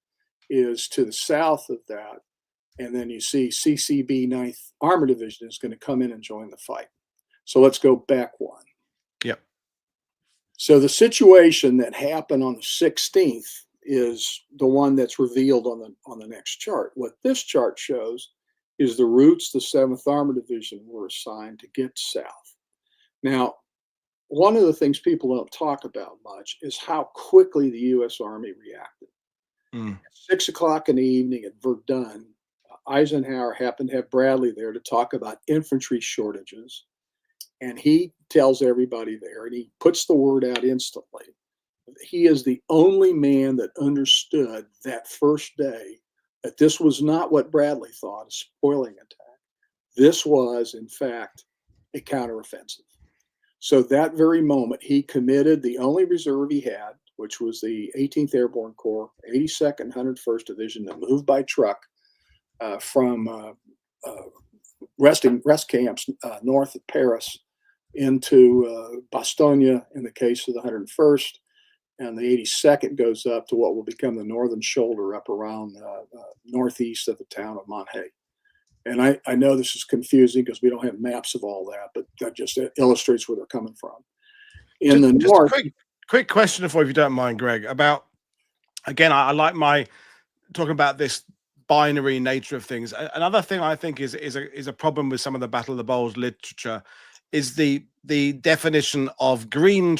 is to the south of that, and then you see CCB 9th Armored Division is going to come in and join the fight. So let's go back one. Yep. So the situation that happened on the 16th is the one that's revealed on the next chart. What this chart shows is the routes the 7th Armored Division were assigned to get south. Now, one of the things people don't talk about much is how quickly the U.S. Army reacted. At 6 o'clock in the evening at Verdun, Eisenhower happened to have Bradley there to talk about infantry shortages, and he tells everybody there, and he puts the word out instantly. He is the only man that understood that first day that this was not what Bradley thought, a spoiling attack. This was, in fact, a counteroffensive. So that very moment, he committed the only reserve he had, which was the 18th Airborne Corps, 82nd 101st Division, that moved by truck from rest camps north of Paris into Bastogne in the case of the 101st. And the 82nd goes up to what will become the northern shoulder up around northeast of the town of Monthey. And I know this is confusing because we don't have maps of all that, but that just illustrates where they're coming from. In the north. Quick question for you, if you don't mind, Greg, about, again, I like my talking about this binary nature of things. Another thing I think is a problem with some of the Battle of the Bulge literature is the definition of green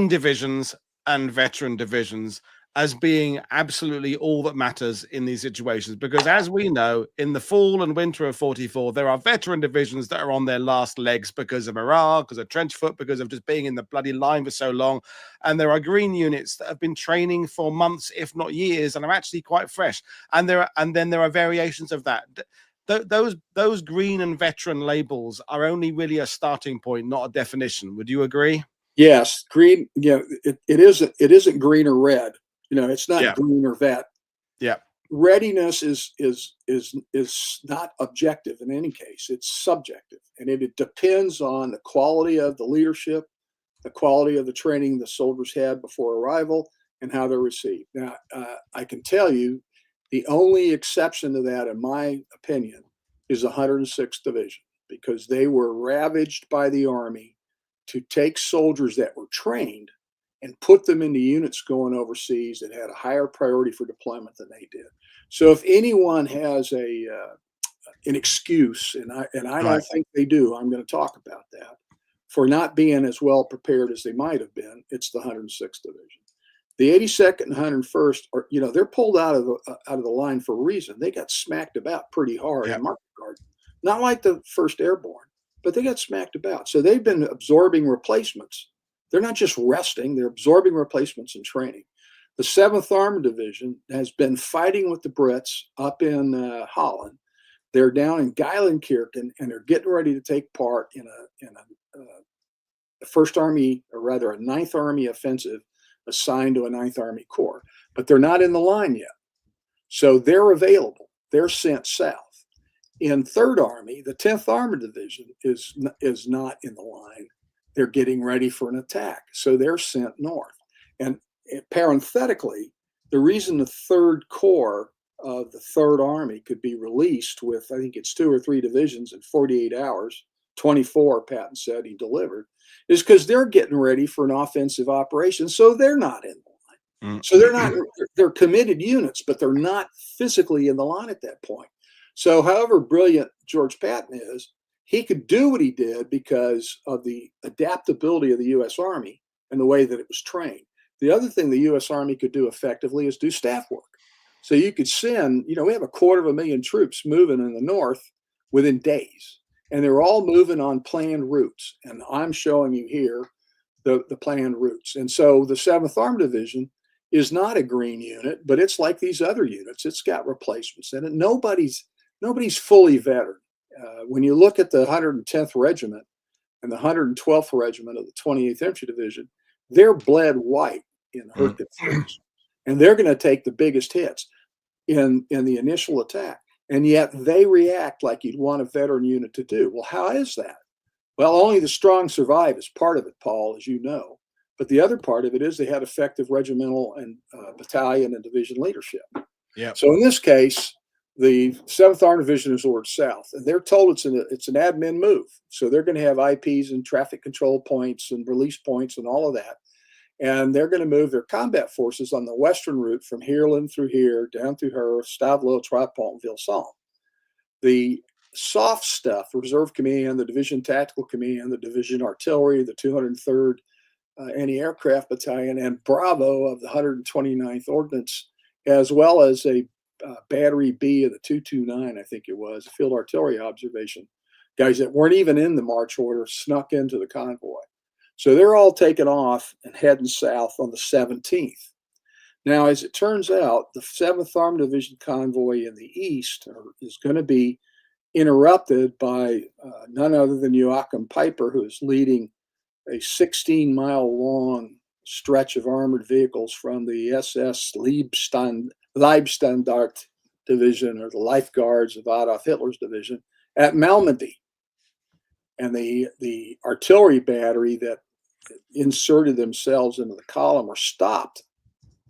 divisions and veteran divisions as being absolutely all that matters in these situations. Because as we know, in the fall and winter of 44, there are veteran divisions that are on their last legs because of morale, because of trench foot, because of just being in the bloody line for so long. And there are green units that have been training for months, if not years, and are actually quite fresh. And then there are variations of that. Those green and veteran labels are only really a starting point, not a definition. Would you agree? Yes, green. Yeah, it isn't green or red. It's not green or vet. Yeah. Readiness is not objective in any case. It's subjective, and it depends on the quality of the leadership, the quality of the training the soldiers had before arrival, and how they're received. Now, I can tell you, the only exception to that, in my opinion, is the 106th Division, because they were ravaged by the Army to take soldiers that were trained and put them into units going overseas that had a higher priority for deployment than they did. So if anyone has an excuse, and I don't think they do, I'm going to talk about that, for not being as well prepared as they might have been, it's the 106th Division. The 82nd and 101st are, they're pulled out of the line for a reason. They got smacked about pretty hard in Market Garden. Not like the 1st Airborne, but they got smacked about. So they've been absorbing replacements. They're not just resting, they're absorbing replacements and training. The 7th Armored Division has been fighting with the Brits up in Holland. They're down in Geilenkirchen, and they're getting ready to take part in a 1st Army, or rather a 9th Army offensive assigned to a 9th Army Corps. But they're not in the line yet. So they're available. They're sent south. In 3rd Army, the 10th Armored Division is not in the line. They're getting ready for an attack. So they're sent north. And parenthetically, the reason the 3rd Corps of the 3rd Army could be released with, I think it's 2 or 3 divisions in 48 hours, 24, Patton said he delivered, is because they're getting ready for an offensive operation. So they're not in the line. So they're committed units, but they're not physically in the line at that point. So however brilliant George Patton is, he could do what he did because of the adaptability of the U.S. Army and the way that it was trained. The other thing the U.S. Army could do effectively is do staff work. So you could send, we have 250,000 troops moving in the north within days, and they're all moving on planned routes. And I'm showing you here the planned routes. And so the 7th Armored Division is not a green unit, but it's like these other units. It's got replacements in it. Nobody's fully veteran. When you look at the 110th Regiment and the 112th Regiment of the 28th Infantry Division, they're bled white in Hurtgen, and they're going to take the biggest hits in the initial attack. And yet they react like you'd want a veteran unit to do. Well, how is that? Well, only the strong survive is part of it, Paul, as you know. But the other part of it is they had effective regimental and battalion and division leadership. Yeah. So in this case, the 7th Armored Division is ordered south, and they're told it's an admin move. So they're going to have IPs and traffic control points and release points and all of that. And they're going to move their combat forces on the western route from Heerlen through here, down through her, Stavelot, Tripont, and Vilsong. The soft stuff, Reserve Command, the Division Tactical Command, the Division Artillery, the 203rd Anti-Aircraft Battalion, and Bravo of the 129th Ordnance, as well as a Battery B of the 229, I think it was, Field Artillery Observation. Guys that weren't even in the march order snuck into the convoy. So they're all taking off and heading south on the 17th. Now, as it turns out, the 7th Armored Division convoy in the east is going to be interrupted by none other than Joachim Peiper, who is leading a 16-mile-long stretch of armored vehicles from the SS Leibstandart Division, or the Lifeguards of Adolf Hitler's division, at Malmedy. And the artillery battery that inserted themselves into the column were stopped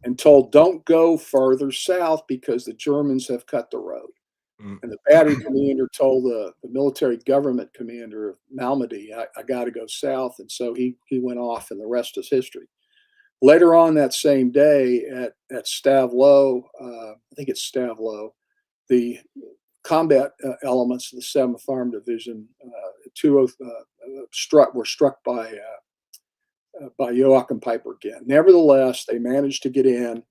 and told, don't go further south because the Germans have cut the road. And the battery commander told the military government commander of Malmedy, I got to go south. And so he went off, and the rest is history. Later on that same day at Stavelot, I think it's Stavelot, the combat elements of the 7th Armored Division were struck by Joachim Peiper again. Nevertheless, they managed to get in.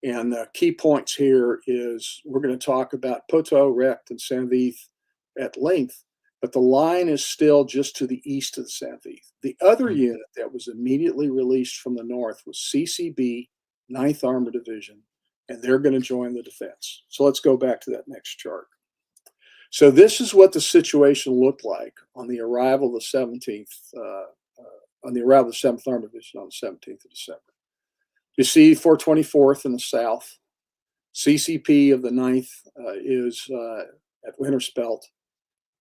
And the key points here is we're going to talk about Poteau, Recht, and Saint-Vith at length, but the line is still just to the east of the Saint-Vith. The other unit that was immediately released from the north was CCB, 9th Armored Division, and they're going to join the defense. So let's go back to that next chart. So this is what the situation looked like on the arrival of the 17th, on the arrival of the 7th Armored Division on the 17th of December. You see 424th in the south. CCP of the 9th is at Winterspelt.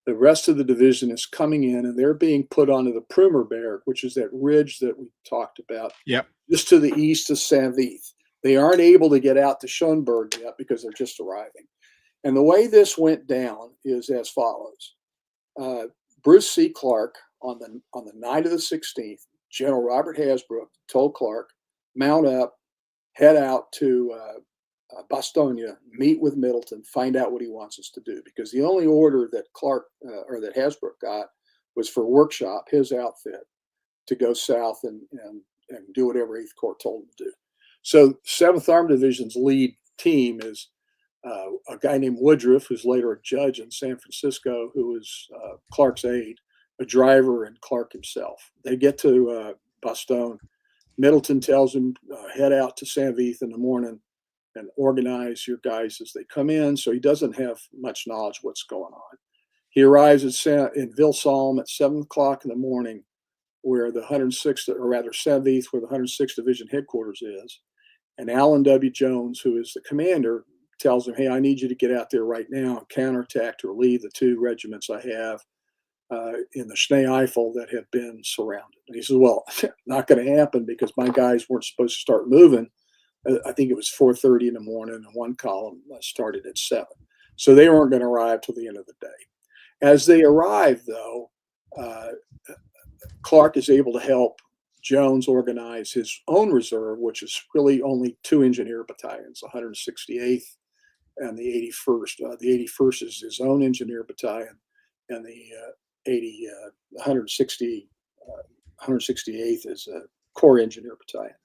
The rest of the division is coming in, and they're being put onto the Prumerberg, which is that ridge that we talked about, just to the east of Saint-Vith. They aren't able to get out to Schoenberg yet because they're just arriving. And the way this went down is as follows. Bruce C. Clark, on the night of the 16th, General Robert Hasbrook told Clark, mount up, head out to Bastogne, meet with Middleton, find out what he wants us to do. Because the only order that Clark or that Hasbrook got was for Workshop, his outfit, to go south and do whatever 8th Corps told him to do. So 7th Armored Division's lead team is a guy named Woodruff, who's later a judge in San Francisco, who was Clark's aide, a driver, and Clark himself. They get to Bastogne. Middleton tells him, head out to St Vith in the morning and organize your guys as they come in. So he doesn't have much knowledge of what's going on. He arrives in Vilsalm at 7 o'clock in the morning, where the 106th, or rather St Vith, where the 106th Division headquarters is. And Alan W. Jones, who is the commander, tells him, hey, I need you to get out there right now and counterattack to relieve the 2 regiments I have in the Schnee Eifel that have been surrounded. And he says, well, not going to happen because my guys weren't supposed to start moving. I think it was 4:30 in the morning, and one column started at 7. So they weren't going to arrive till the end of the day. As they arrive, though, Clark is able to help Jones organize his own reserve, which is really only 2 engineer battalions, 168th and the 81st. The 81st is his own engineer battalion, and the 168th is a corps engineer battalion.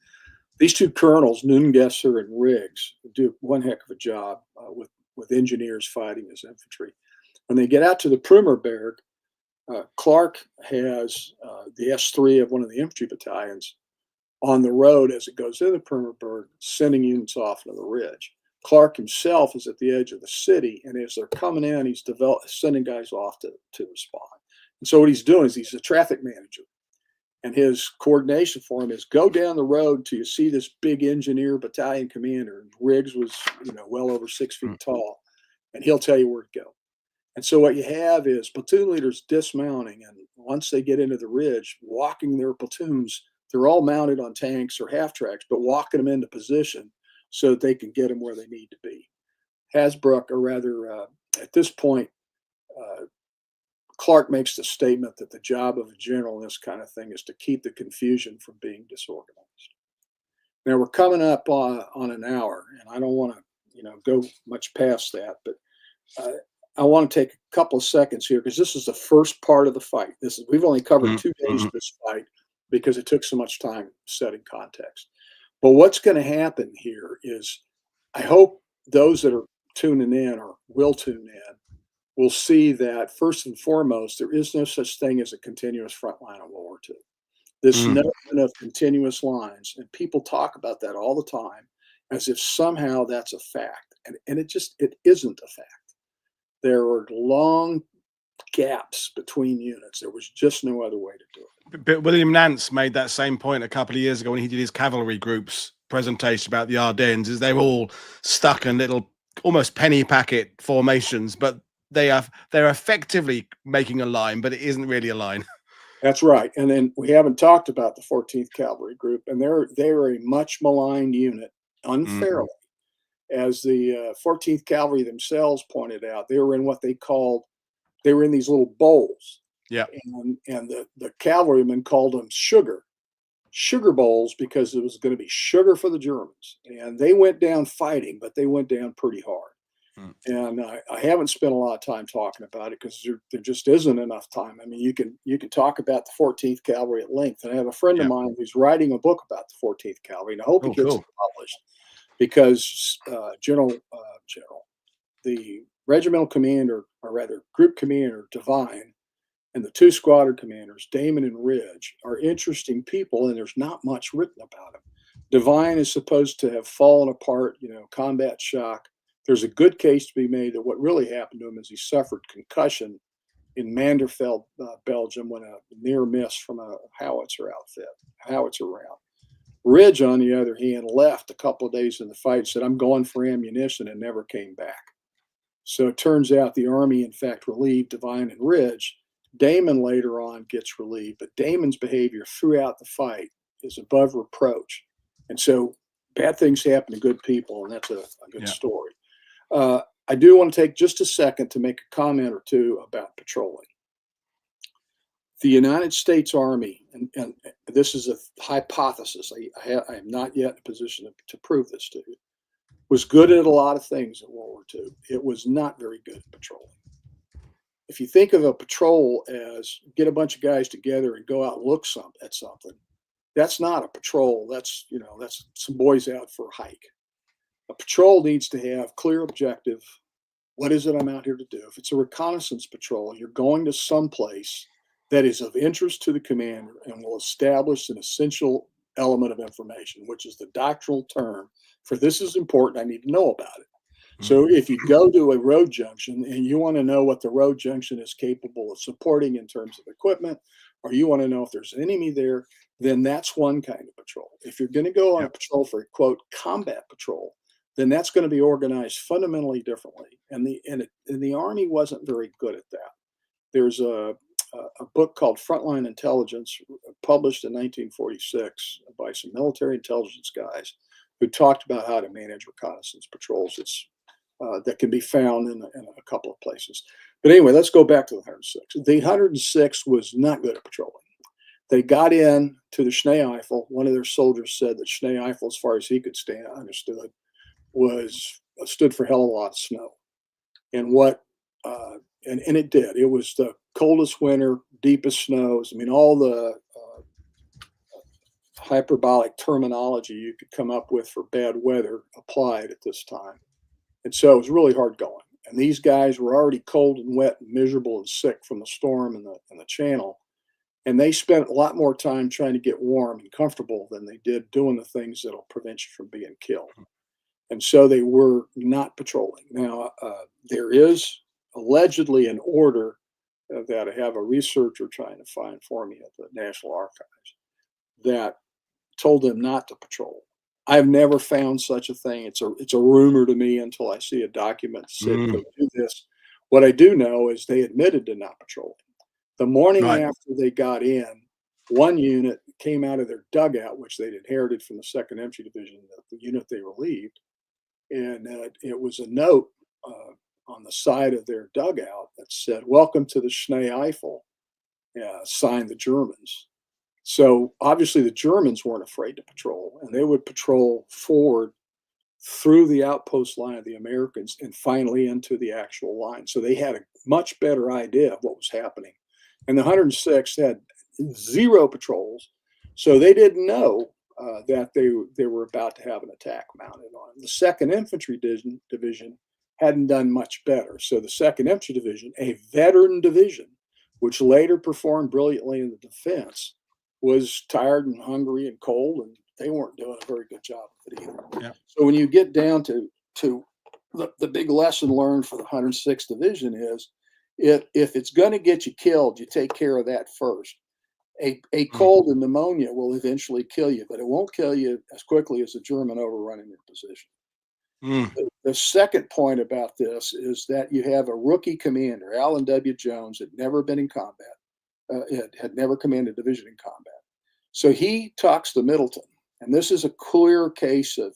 These 2 colonels, Nungesser and Riggs, do one heck of a job with engineers fighting as infantry. When they get out to the Prummerberg, Clark has the S3 of one of the infantry battalions on the road as it goes into Prummerberg, sending units off into the ridge. Clark himself is at the edge of the city, and as they're coming in, he's sending guys off to respond. And so what he's doing is he's a traffic manager, and his coordination for him is go down the road till you see this big engineer battalion commander. Riggs was, well over 6 feet tall, and he'll tell you where to go. And so what you have is platoon leaders dismounting, and once they get into the ridge, walking their platoons. They're all mounted on tanks or half tracks, but walking them into position so that they can get them where they need to be. Hasbrook, or rather, at this point, Clark makes the statement that the job of a general in this kind of thing is to keep the confusion from being disorganized. Now we're coming up on an hour, and I don't want to, go much past that, but I want to take a couple of seconds here because this is the first part of the fight. We've only covered 2 days of this fight because it took so much time setting context. But what's going to happen here is, I hope those that are tuning in or will tune in will see that first and foremost, there is no such thing as a continuous front line of World War II. This notion of continuous lines, and people talk about that all the time as if somehow that's a fact, and it isn't a fact. There were long gaps between units. There was just no other way to do it. But William Nance made that same point a couple of years ago when he did his cavalry groups presentation about the Ardennes, is they're all stuck in little almost penny packet formations, but they're effectively making a line, but it isn't really a line. That's right. And then we haven't talked about the 14th Cavalry Group, and they're a much maligned unit unfairly. As the 14th Cavalry themselves pointed out, they were in what they were in these little bowls. Yeah. And the cavalrymen called them sugar bowls because it was going to be sugar for the Germans. And they went down fighting, but they went down pretty hard. And I haven't spent a lot of time talking about it because there just isn't enough time. I mean, you can talk about the 14th Cavalry at length. And I have a friend of mine who's writing a book about the 14th Cavalry, and I hope it gets published. Because the regimental commander, or rather group commander, Devine, and the 2 squadron commanders, Damon and Ridge, are interesting people, and there's not much written about them. Devine is supposed to have fallen apart, combat shock. There's a good case to be made that what really happened to him is he suffered concussion in Manderfeld, Belgium, when a near miss from a howitzer round. Ridge, on the other hand, left a couple of days in the fight, said, I'm going for ammunition, and never came back. So it turns out the Army, in fact, relieved Devine and Ridge. Damon later on gets relieved, but Damon's behavior throughout the fight is above reproach. And so bad things happen to good people, and that's a good story. I do want to take just a second to make a comment or two about patrolling. The United States Army, and this is a hypothesis, I am not yet in a position to prove this to you, was good at a lot of things in World War II. It was not very good at patrolling. If you think of a patrol as get a bunch of guys together and go out and look at something, That's not a patrol. That's, that's some boys out for a hike. A patrol needs to have clear objective. What is it I'm out here to do? If it's a reconnaissance patrol, you're going to someplace that is of interest to the commander and will establish an essential element of information, which is the doctrinal term for this is important. I need to know about it. So if you go to a road junction and you want to know what the road junction is capable of supporting in terms of equipment, or you want to know if there's an enemy there, then that's one kind of patrol. If you're going to go on a patrol for a quote combat patrol, then that's going to be organized fundamentally differently. And the Army wasn't very good at that. There's a book called Frontline Intelligence, published in 1946 by some military intelligence guys who talked about how to manage reconnaissance patrols. It's that can be found in a couple of places. But anyway, let's go back to the 106. The 106 was not good at patrolling. They got in to the Schnee-Eifel. One of their soldiers said that Schnee-Eifel, as far as he could understood, stood for hell of a lot of snow. And and it did. It was the coldest winter, deepest snows. I mean, all the hyperbolic terminology you could come up with for bad weather applied at this time. And so it was really hard going. And these guys were already cold and wet and miserable and sick from the storm and the channel. And they spent a lot more time trying to get warm and comfortable than they did doing the things that'll prevent you from being killed. And so they were not patrolling. Now, there is allegedly an order that I have a researcher trying to find for me at the National Archives that told them not to patrol. I've never found such a thing. It's a rumor to me until I see a document that said go do this. What I do know is they admitted to not patrolling. The morning after they got in, one unit came out of their dugout, which they'd inherited from the 2nd Infantry Division, the unit they relieved. And it was a note on the side of their dugout that said, "Welcome to the Schnee-Eifel," signed the Germans. So obviously the Germans weren't afraid to patrol, and they would patrol forward through the outpost line of the Americans and finally into the actual line. So they had a much better idea of what was happening. And the 106 had 0 patrols, so they didn't know that they were about to have an attack mounted on them. The 2nd Infantry Division hadn't done much better. So the 2nd Infantry Division, a veteran division, which later performed brilliantly in the defense, was tired and hungry and cold, and they weren't doing a very good job of it either. Yeah. So when you get down to the big lesson learned for the 106th Division is, if it's going to get you killed, you take care of that first. A cold and pneumonia will eventually kill you, but it won't kill you as quickly as a German overrunning your position. The second point about this is that you have a rookie commander, Alan W. Jones, had never been in combat, had never commanded a division in combat. So he talks to Middleton, and this is a clear case of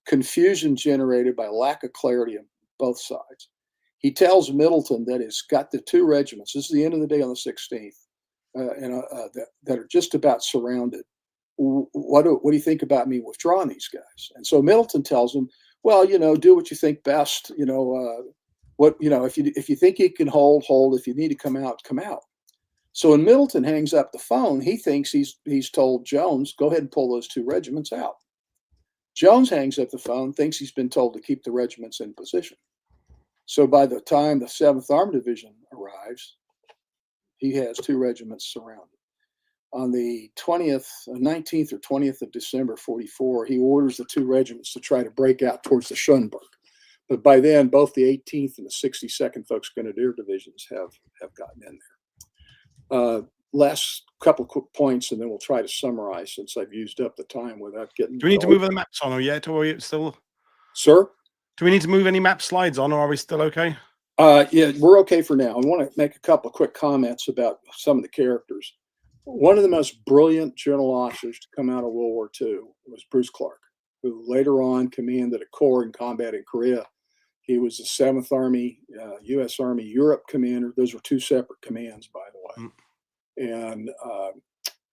confusion generated by lack of clarity on both sides. He tells Middleton that he's got the 2 regiments. This is the end of the day on the 16th. That are just about surrounded. What do you think about me withdrawing these guys? And so Middleton tells him, well, do what you think best. If you think you can hold. If you need to come out, come out. So when Middleton hangs up the phone, he thinks he's told Jones, go ahead and pull those 2 regiments out. Jones hangs up the phone, thinks he's been told to keep the regiments in position. So by the time the 7th Armored Division arrives, he has 2 regiments surrounded. On the 19th or 20th of December, 44, he orders the 2 regiments to try to break out towards the Schönberg. But by then, both the 18th and the 62nd Volksgrenadier Divisions have gotten in there. Last couple of quick points, and then we'll try to summarize since I've used up the time without getting. Do we need to move the maps on, or yet, or are we still? Sir? Do we need to move any map slides on, or are we still okay? Yeah, we're okay for now. I want to make a couple of quick comments about some of the characters. One of the most brilliant general officers to come out of World War II was Bruce Clark, who later on commanded a corps in combat in Korea. He was the 7th Army, U.S. Army Europe commander. Those were 2 separate commands, by the way. And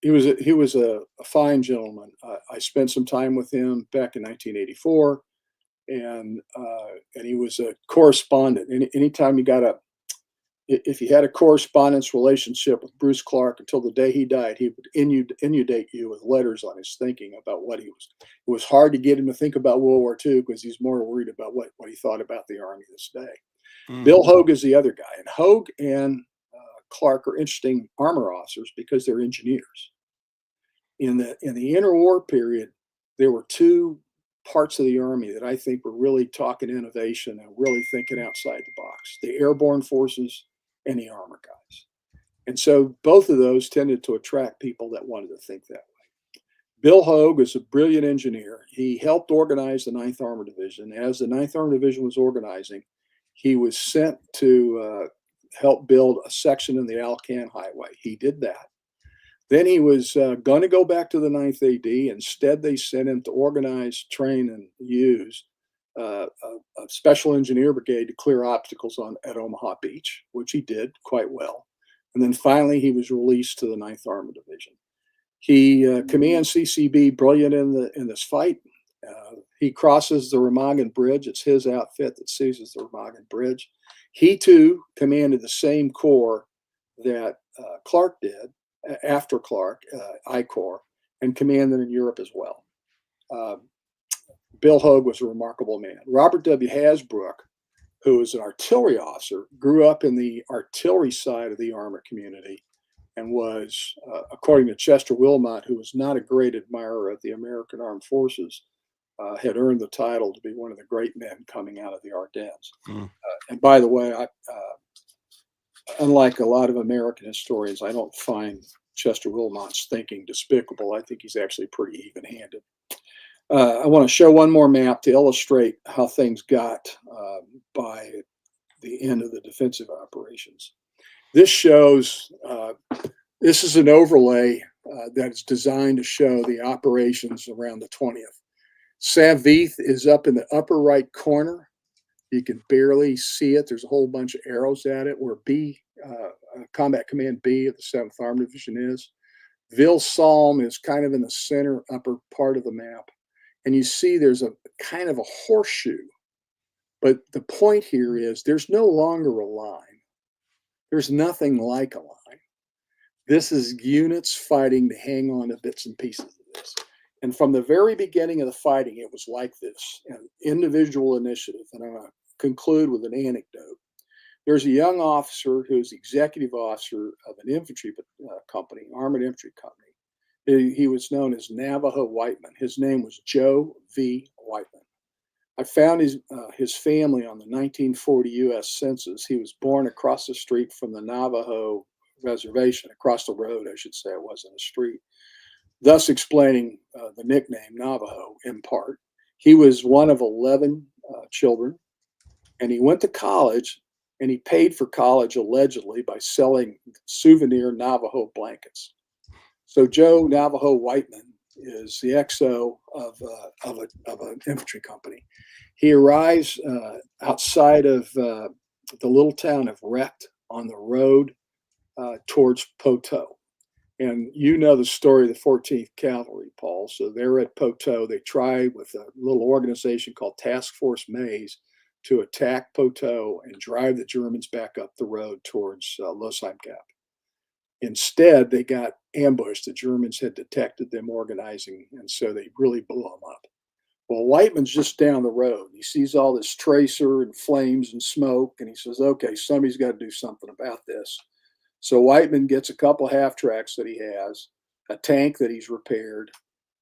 he was a fine gentleman. I spent some time with him back in 1984. And he was a correspondent. Anytime you got if he had a correspondence relationship with Bruce Clark until the day he died, he would inundate you with letters on his thinking about what he was. It was hard to get him to think about World War II because he's more worried about what he thought about the Army this day. Bill Hogue is the other guy, and Hogue and Clark are interesting armor officers because they're engineers. In the interwar period, there were two parts of the Army that I think were really talking innovation and really thinking outside the box: the airborne forces and the armor guys. And so both of those tended to attract people that wanted to think that way. Bill Hogue is a brilliant engineer. He helped organize the 9th Armored Division. As the 9th Armored Division was organizing, he was sent to help build a section in the Alcan Highway. He did that. Then he was going to go back to the 9th AD. Instead, they sent him to organize, train, and use a special engineer brigade to clear obstacles at Omaha Beach, which he did quite well. And then finally, he was released to the 9th Armored Division. He commands CCB, brilliant in this fight. He crosses the Remagen Bridge. It's his outfit that seizes the Remagen Bridge. He, too, commanded the same corps that Clark did after Clark, I Corps, and commanded in Europe as well. Bill Hogue was a remarkable man. Robert W. Hasbrook, who was an artillery officer, grew up in the artillery side of the armor community and was, according to Chester Wilmot, who was not a great admirer of the American Armed Forces, had earned the title to be one of the great men coming out of the Ardennes. And by the way, unlike a lot of American historians, I don't find Chester Wilmot's thinking despicable. I think he's actually pretty even-handed. I want to show one more map to illustrate how things got by the end of the defensive operations. This shows, this is an overlay that's designed to show the operations around the 20th. St Vith is up in the upper right corner. You can barely see it. There's a whole bunch of arrows at it where Combat Command B of the 7th Armored Division is. Ville-Salm is kind of in the center upper part of the map. And you see there's a kind of a horseshoe. But the point here is there's no longer a line. There's nothing like a line. This is units fighting to hang on to bits and pieces of this. And from the very beginning of the fighting, it was like this, an individual initiative. And I'm going to conclude with an anecdote. There's a young officer who's executive officer of an infantry company, armored infantry company. He was known as Navajo Whiteman. His name was Joe V. Whiteman. I found his family on the 1940 U.S. Census. He was born across the street from the Navajo reservation, across the road, I should say. It wasn't a street, thus explaining the nickname Navajo in part. He was one of 11 children, and he went to college, and he paid for college allegedly by selling souvenir Navajo blankets. So Joe Navajo Whiteman is the XO of an infantry company. He arrives outside of the little town of Recht on the road towards Poteau. And you know the story of the 14th Cavalry, Paul. So they're at Poteau. They try with a little organization called Task Force Maze to attack Poteau and drive the Germans back up the road towards Losheim Gap. Instead, they got ambushed. The Germans had detected them organizing, and so they really blew them up. Well, Whiteman's just down the road. He sees all this tracer and flames and smoke, and he says, okay, somebody's got to do something about this. So Whiteman gets a couple half tracks that he has, a tank that he's repaired,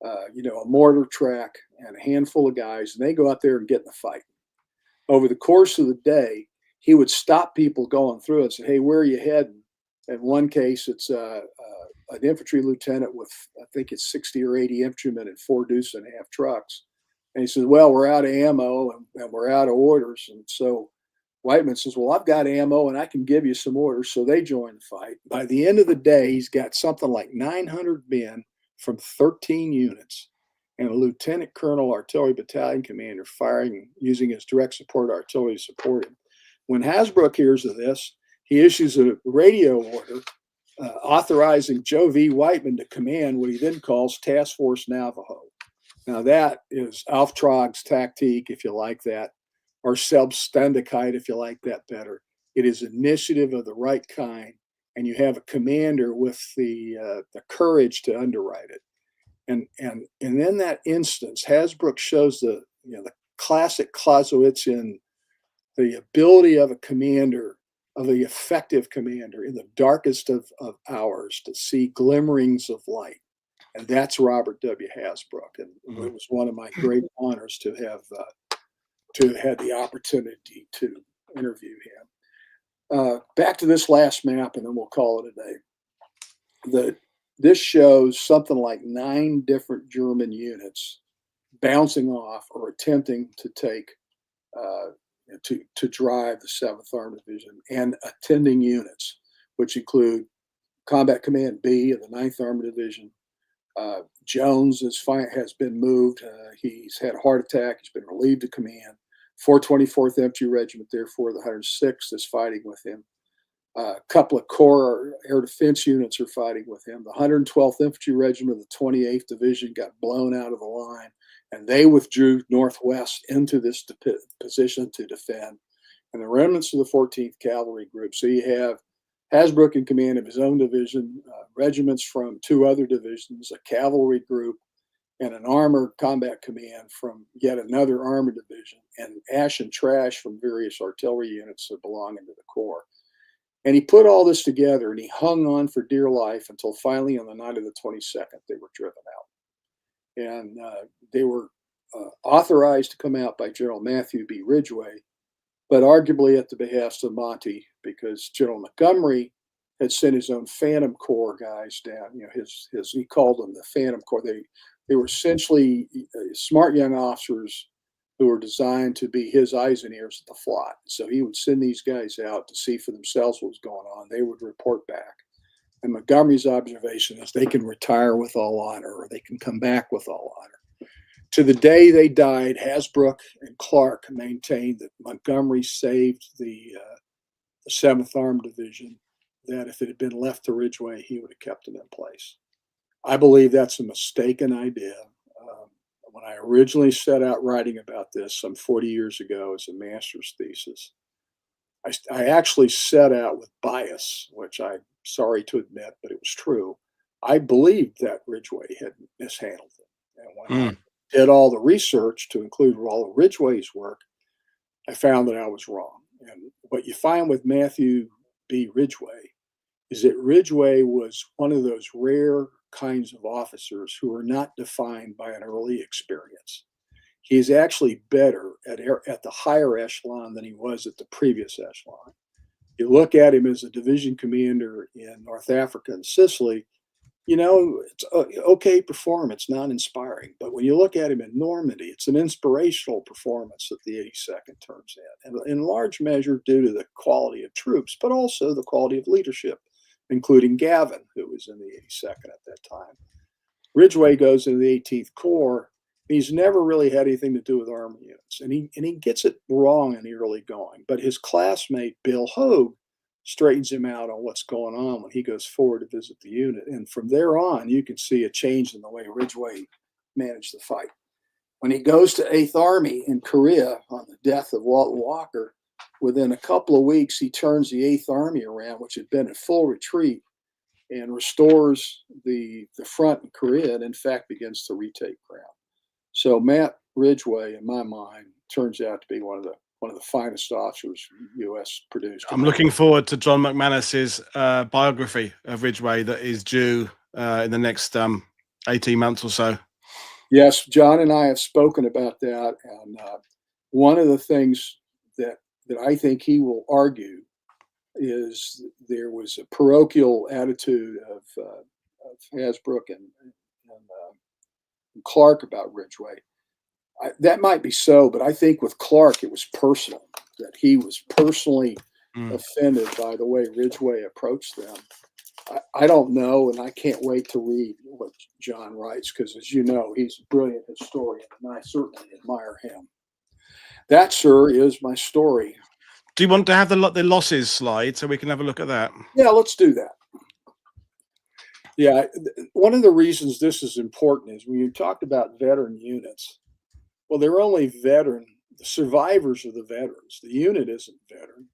a mortar track, and a handful of guys, and they go out there and get in the fight. Over the course of the day, he would stop people going through and say, hey, where are you heading? In one case, it's an infantry lieutenant with, I think it's 60 or 80 infantrymen and 4 deuce and a half trucks. And he says, well, we're out of ammo and we're out of orders. And so Whiteman says, well, I've got ammo and I can give you some orders. So they join the fight. By the end of the day, he's got something like 900 men from 13 units and a lieutenant colonel artillery battalion commander firing using his direct support artillery to support him. When Hasbrook hears of this, he issues a radio order authorizing Joe V. Whiteman to command what he then calls Task Force Navajo. Now that is Auftragstaktik, if you like that, or Selbstständigkeit, if you like that better. it is initiative of the right kind, and you have a commander with the courage to underwrite it. And in that instance, Hasbrouck shows the classic Clausewitzian, the ability of a commander, of the effective commander in the darkest of hours to see glimmerings of light. And that's Robert W. Hasbrouck. And it was one of my great honors to have had the opportunity to interview him. Back to this last map, and then we'll call it a day. This shows something like 9 different German units bouncing off or attempting to take to drive the 7th Armored Division, and attending units, which include Combat Command B of the 9th Armored Division. Jones has been moved. He's had a heart attack. He's been relieved of command. 424th Infantry Regiment, therefore, the 106th is fighting with him. A couple of Corps air defense units are fighting with him. The 112th Infantry Regiment of the 28th Division got blown out of the line, and they withdrew northwest into this position to defend. And the remnants of the 14th Cavalry Group. So you have Hasbrouck in command of his own division, regiments from 2 other divisions, a cavalry group, and an armored combat command from yet another armored division, and ash and trash from various artillery units that belong into the Corps. And he put all this together, and he hung on for dear life until finally on the night of the 22nd, they were driven out. And they were authorized to come out by General Matthew B. Ridgway, but arguably at the behest of Monty, because General Montgomery had sent his own Phantom Corps guys down. He called them the Phantom Corps. They were essentially smart young officers who were designed to be his eyes and ears at the flot. So he would send these guys out to see for themselves what was going on. They would report back. And Montgomery's observation is they can retire with all honor, or they can come back with all honor. To the day they died, Hasbrouck and Clark maintained that Montgomery saved the 7th Armored Division, that if it had been left to Ridgway, he would have kept them in place. I believe that's a mistaken idea. When I originally set out writing about this some 40 years ago as a master's thesis, I actually set out with bias, which I'm sorry to admit, but it was true. I believed that Ridgway had mishandled it. And when I did all the research to include all of Ridgway's work, I found that I was wrong. And what you find with Matthew B. Ridgway is that Ridgway was one of those rare kinds of officers who are not defined by an early experience. He is actually better at the higher echelon than he was at the previous echelon. You look at him as a division commander in North Africa and Sicily, it's okay performance, not inspiring. But when you look at him in Normandy, it's an inspirational performance that the 82nd turns in, and in large measure due to the quality of troops, but also the quality of leadership, including Gavin, who was in the 82nd at that time. Ridgway goes into the 18th Corps. He's never really had anything to do with army units, and he gets it wrong in the early going. But his classmate, Bill Hogue, straightens him out on what's going on when he goes forward to visit the unit. And from there on, you can see a change in the way Ridgway managed the fight. When he goes to 8th Army in Korea on the death of Walton Walker, within a couple of weeks, he turns the 8th Army around, which had been in full retreat, and restores the front in Korea, and in fact begins to retake ground. So Matt Ridgway, in my mind, turns out to be one of the finest officers the U.S. produced. I'm looking forward to John McManus's biography of Ridgway that is due in the next 18 months or so. Yes, John and I have spoken about that, and one of the things that I think he will argue is there was a parochial attitude of Hasbrouck and Clark about Ridgway. That might be so, but I think with Clark, it was personal, that he was personally offended by the way Ridgway approached them. I don't know, and I can't wait to read what John writes, because as you know, he's a brilliant historian, and I certainly admire him. That, sir, is my story. Do you want to have the losses slide so we can have a look at that? Yeah, let's do that. Yeah, one of the reasons this is important is when you talked about veteran units, well, they're only veteran. The survivors are the veterans. The unit isn't veteran.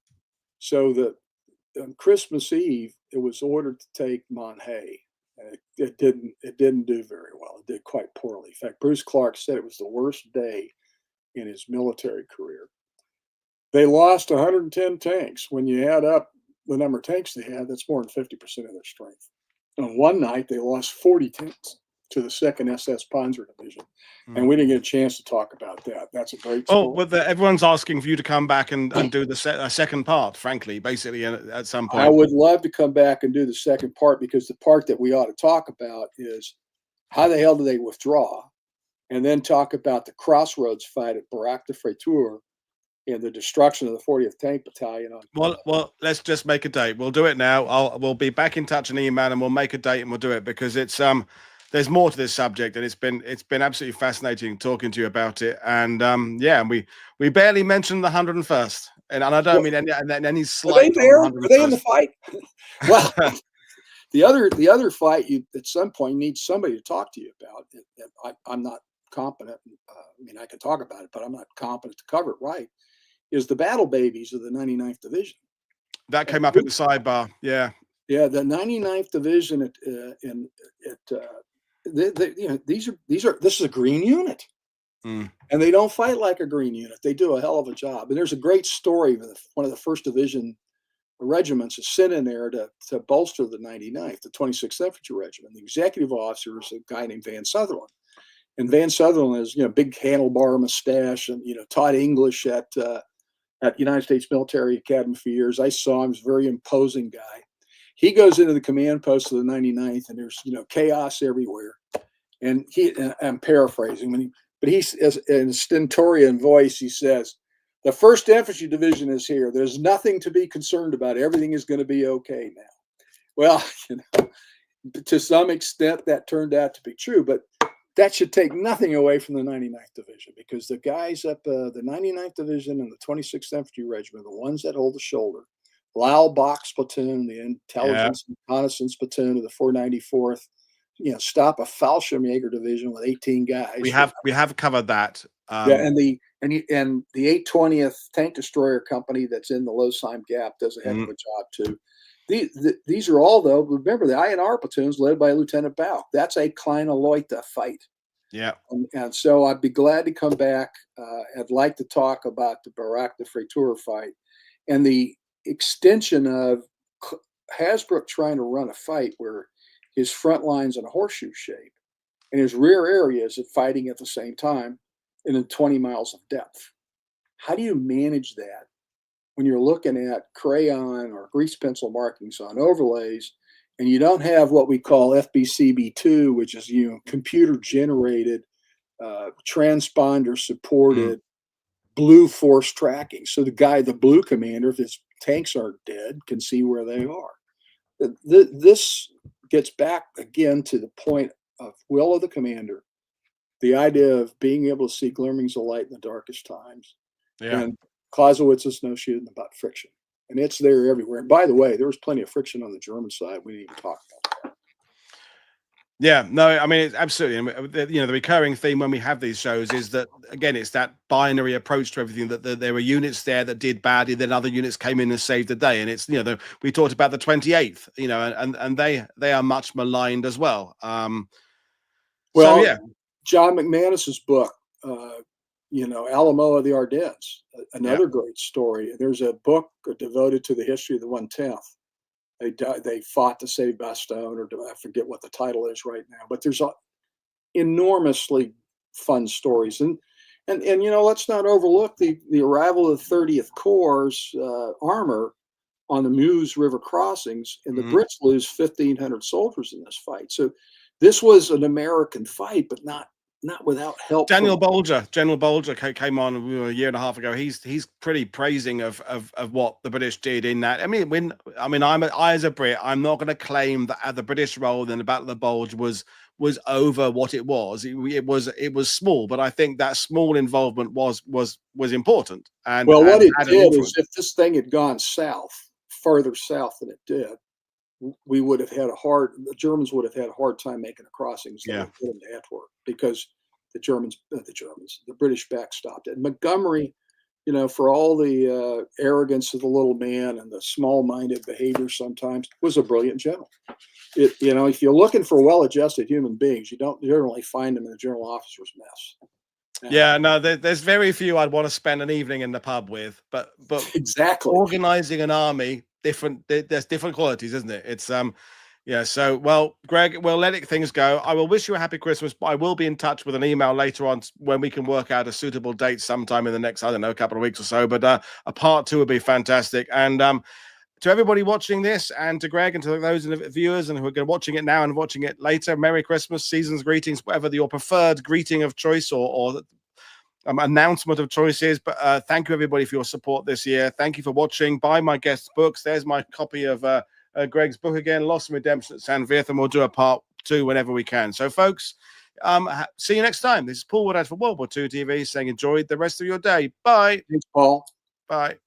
So on Christmas Eve, it was ordered to take Monhay. It didn't do very well. It did quite poorly. In fact, Bruce Clark said it was the worst day in his military career. They lost 110 tanks. When you add up the number of tanks they had, that's more than 50% of their strength. On one night, they lost 40 tanks to the 2nd SS Panzer Division. And we didn't get a chance to talk about that. That's a great story. Well, everyone's asking for you to come back and do the second part, frankly, basically, at some point. I would love to come back and do the second part, because the part that we ought to talk about is how the hell do they withdraw? And then talk about the crossroads fight at Barak de Freitur and the destruction of the 40th Tank Battalion. Well, let's just make a date. We'll do it now. We'll be back in touch and email, and we'll make a date and we'll do it, because it's there's more to this subject, and it's been absolutely fascinating talking to you about it. And and we barely mentioned the 101st, and I don't mean any slight. Are they in the fight? Well, the other fight, you at some point need somebody to talk to you about. I'm not competent. I mean, I can talk about it, but I'm not competent to cover it right. Is the battle babies of the 99th Division. That came up at the sidebar. Yeah. Yeah, the 99th Division this is a green unit. And they don't fight like a green unit. They do a hell of a job. And there's a great story of one of the 1st Division regiments is sent in there to bolster the 99th, the 26th Infantry Regiment. The executive officer is a guy named Van Sutherland. And Van Sutherland is, big handlebar mustache and, taught English at United States Military Academy for years. I saw him. He's a very imposing guy. He goes into the command post of the 99th, and there's, chaos everywhere. And I'm paraphrasing, but he's in a stentorian voice, he says, "The 1st Infantry Division is here. There's nothing to be concerned about. Everything is going to be okay now." Well, to some extent that turned out to be true, but that should take nothing away from the 99th Division, because the guys up the 99th Division and the 26th Infantry Regiment, the ones that hold the shoulder, Lyle Bach's platoon, the intelligence and reconnaissance platoon of the 494th, stop a Fallschirmjäger division with 18 guys. We have covered that. And the 820th Tank Destroyer Company that's in the Losheim Gap does a heck of a job too. These are all, though, remember, the INR platoons led by Lieutenant Bauch. That's a Kleine Leute fight. Yeah. And so I'd be glad to come back. I'd like to talk about the Barak de Freitur fight and the extension of Hasbrouck trying to run a fight where his front line's in a horseshoe shape and his rear areas fighting at the same time and in 20 miles of depth. How do you manage that when you're looking at crayon or grease pencil markings on overlays, and you don't have what we call FBCB2, which is computer generated, transponder supported blue force tracking? So the blue commander, if his tanks aren't dead, can see where they are. This gets back again to the point of will of the commander, the idea of being able to see glimmerings of light in the darkest times. Yeah. And Clausewitz's no shooting about friction. And it's there everywhere. And by the way, there was plenty of friction on the German side. We didn't even talk about that. Yeah, no, I mean, it's absolutely, the recurring theme when we have these shows is that, again, it's that binary approach to everything, that there were units there that did badly, then other units came in and saved the day. And it's, we talked about the 28th, and they are much maligned as well. John McManus's book, Alamo of the Ardennes, another great story. There's a book devoted to the history of the 110th. They fought to save Bastogne, or I forget what the title is right now. But there's enormously fun stories, and let's not overlook the arrival of the 30th Corps' armor on the Meuse River crossings, and the Brits lose 1,500 soldiers in this fight. So this was an American fight, but not without help. General Bulge came on a year and a half ago. He's pretty praising of what the British did in that. I as a Brit, I'm not going to claim that the British role in the Battle of the Bulge was over what it was. It was small, but I think that small involvement was important. And what it did is, if this thing had gone further south than it did, we would have had the Germans would have had a hard time making the crossings that would get into Antwerp, because the British backstopped it. Montgomery for all the arrogance of the little man and the small-minded behavior sometimes, was a brilliant general. If you're looking for well-adjusted human beings, you don't generally find them in a general officer's mess. Yeah, no, there's very few I'd want to spend an evening in the pub with, but exactly, organizing an army, there's different qualities, isn't it? It's yeah. So, well, Greg, we'll let things go. I will wish you a happy Christmas, but I will be in touch with an email later on when we can work out a suitable date sometime in the next, I don't know, a couple of weeks or so. But a part 2 would be fantastic. And to everybody watching this, and to Greg, and to those viewers and who are watching it now and watching it later, Merry Christmas, season's greetings, whatever your preferred greeting of choice or announcement of choice is. But thank you, everybody, for your support this year. Thank you for watching. Buy my guest's books. There's my copy of Greg's book again, Lost and Redemption at St Vith, and we'll do a part 2 whenever we can. So, folks, see you next time. This is Paul Woodad for World War II TV saying enjoy the rest of your day. Bye. Thanks, Paul. Bye.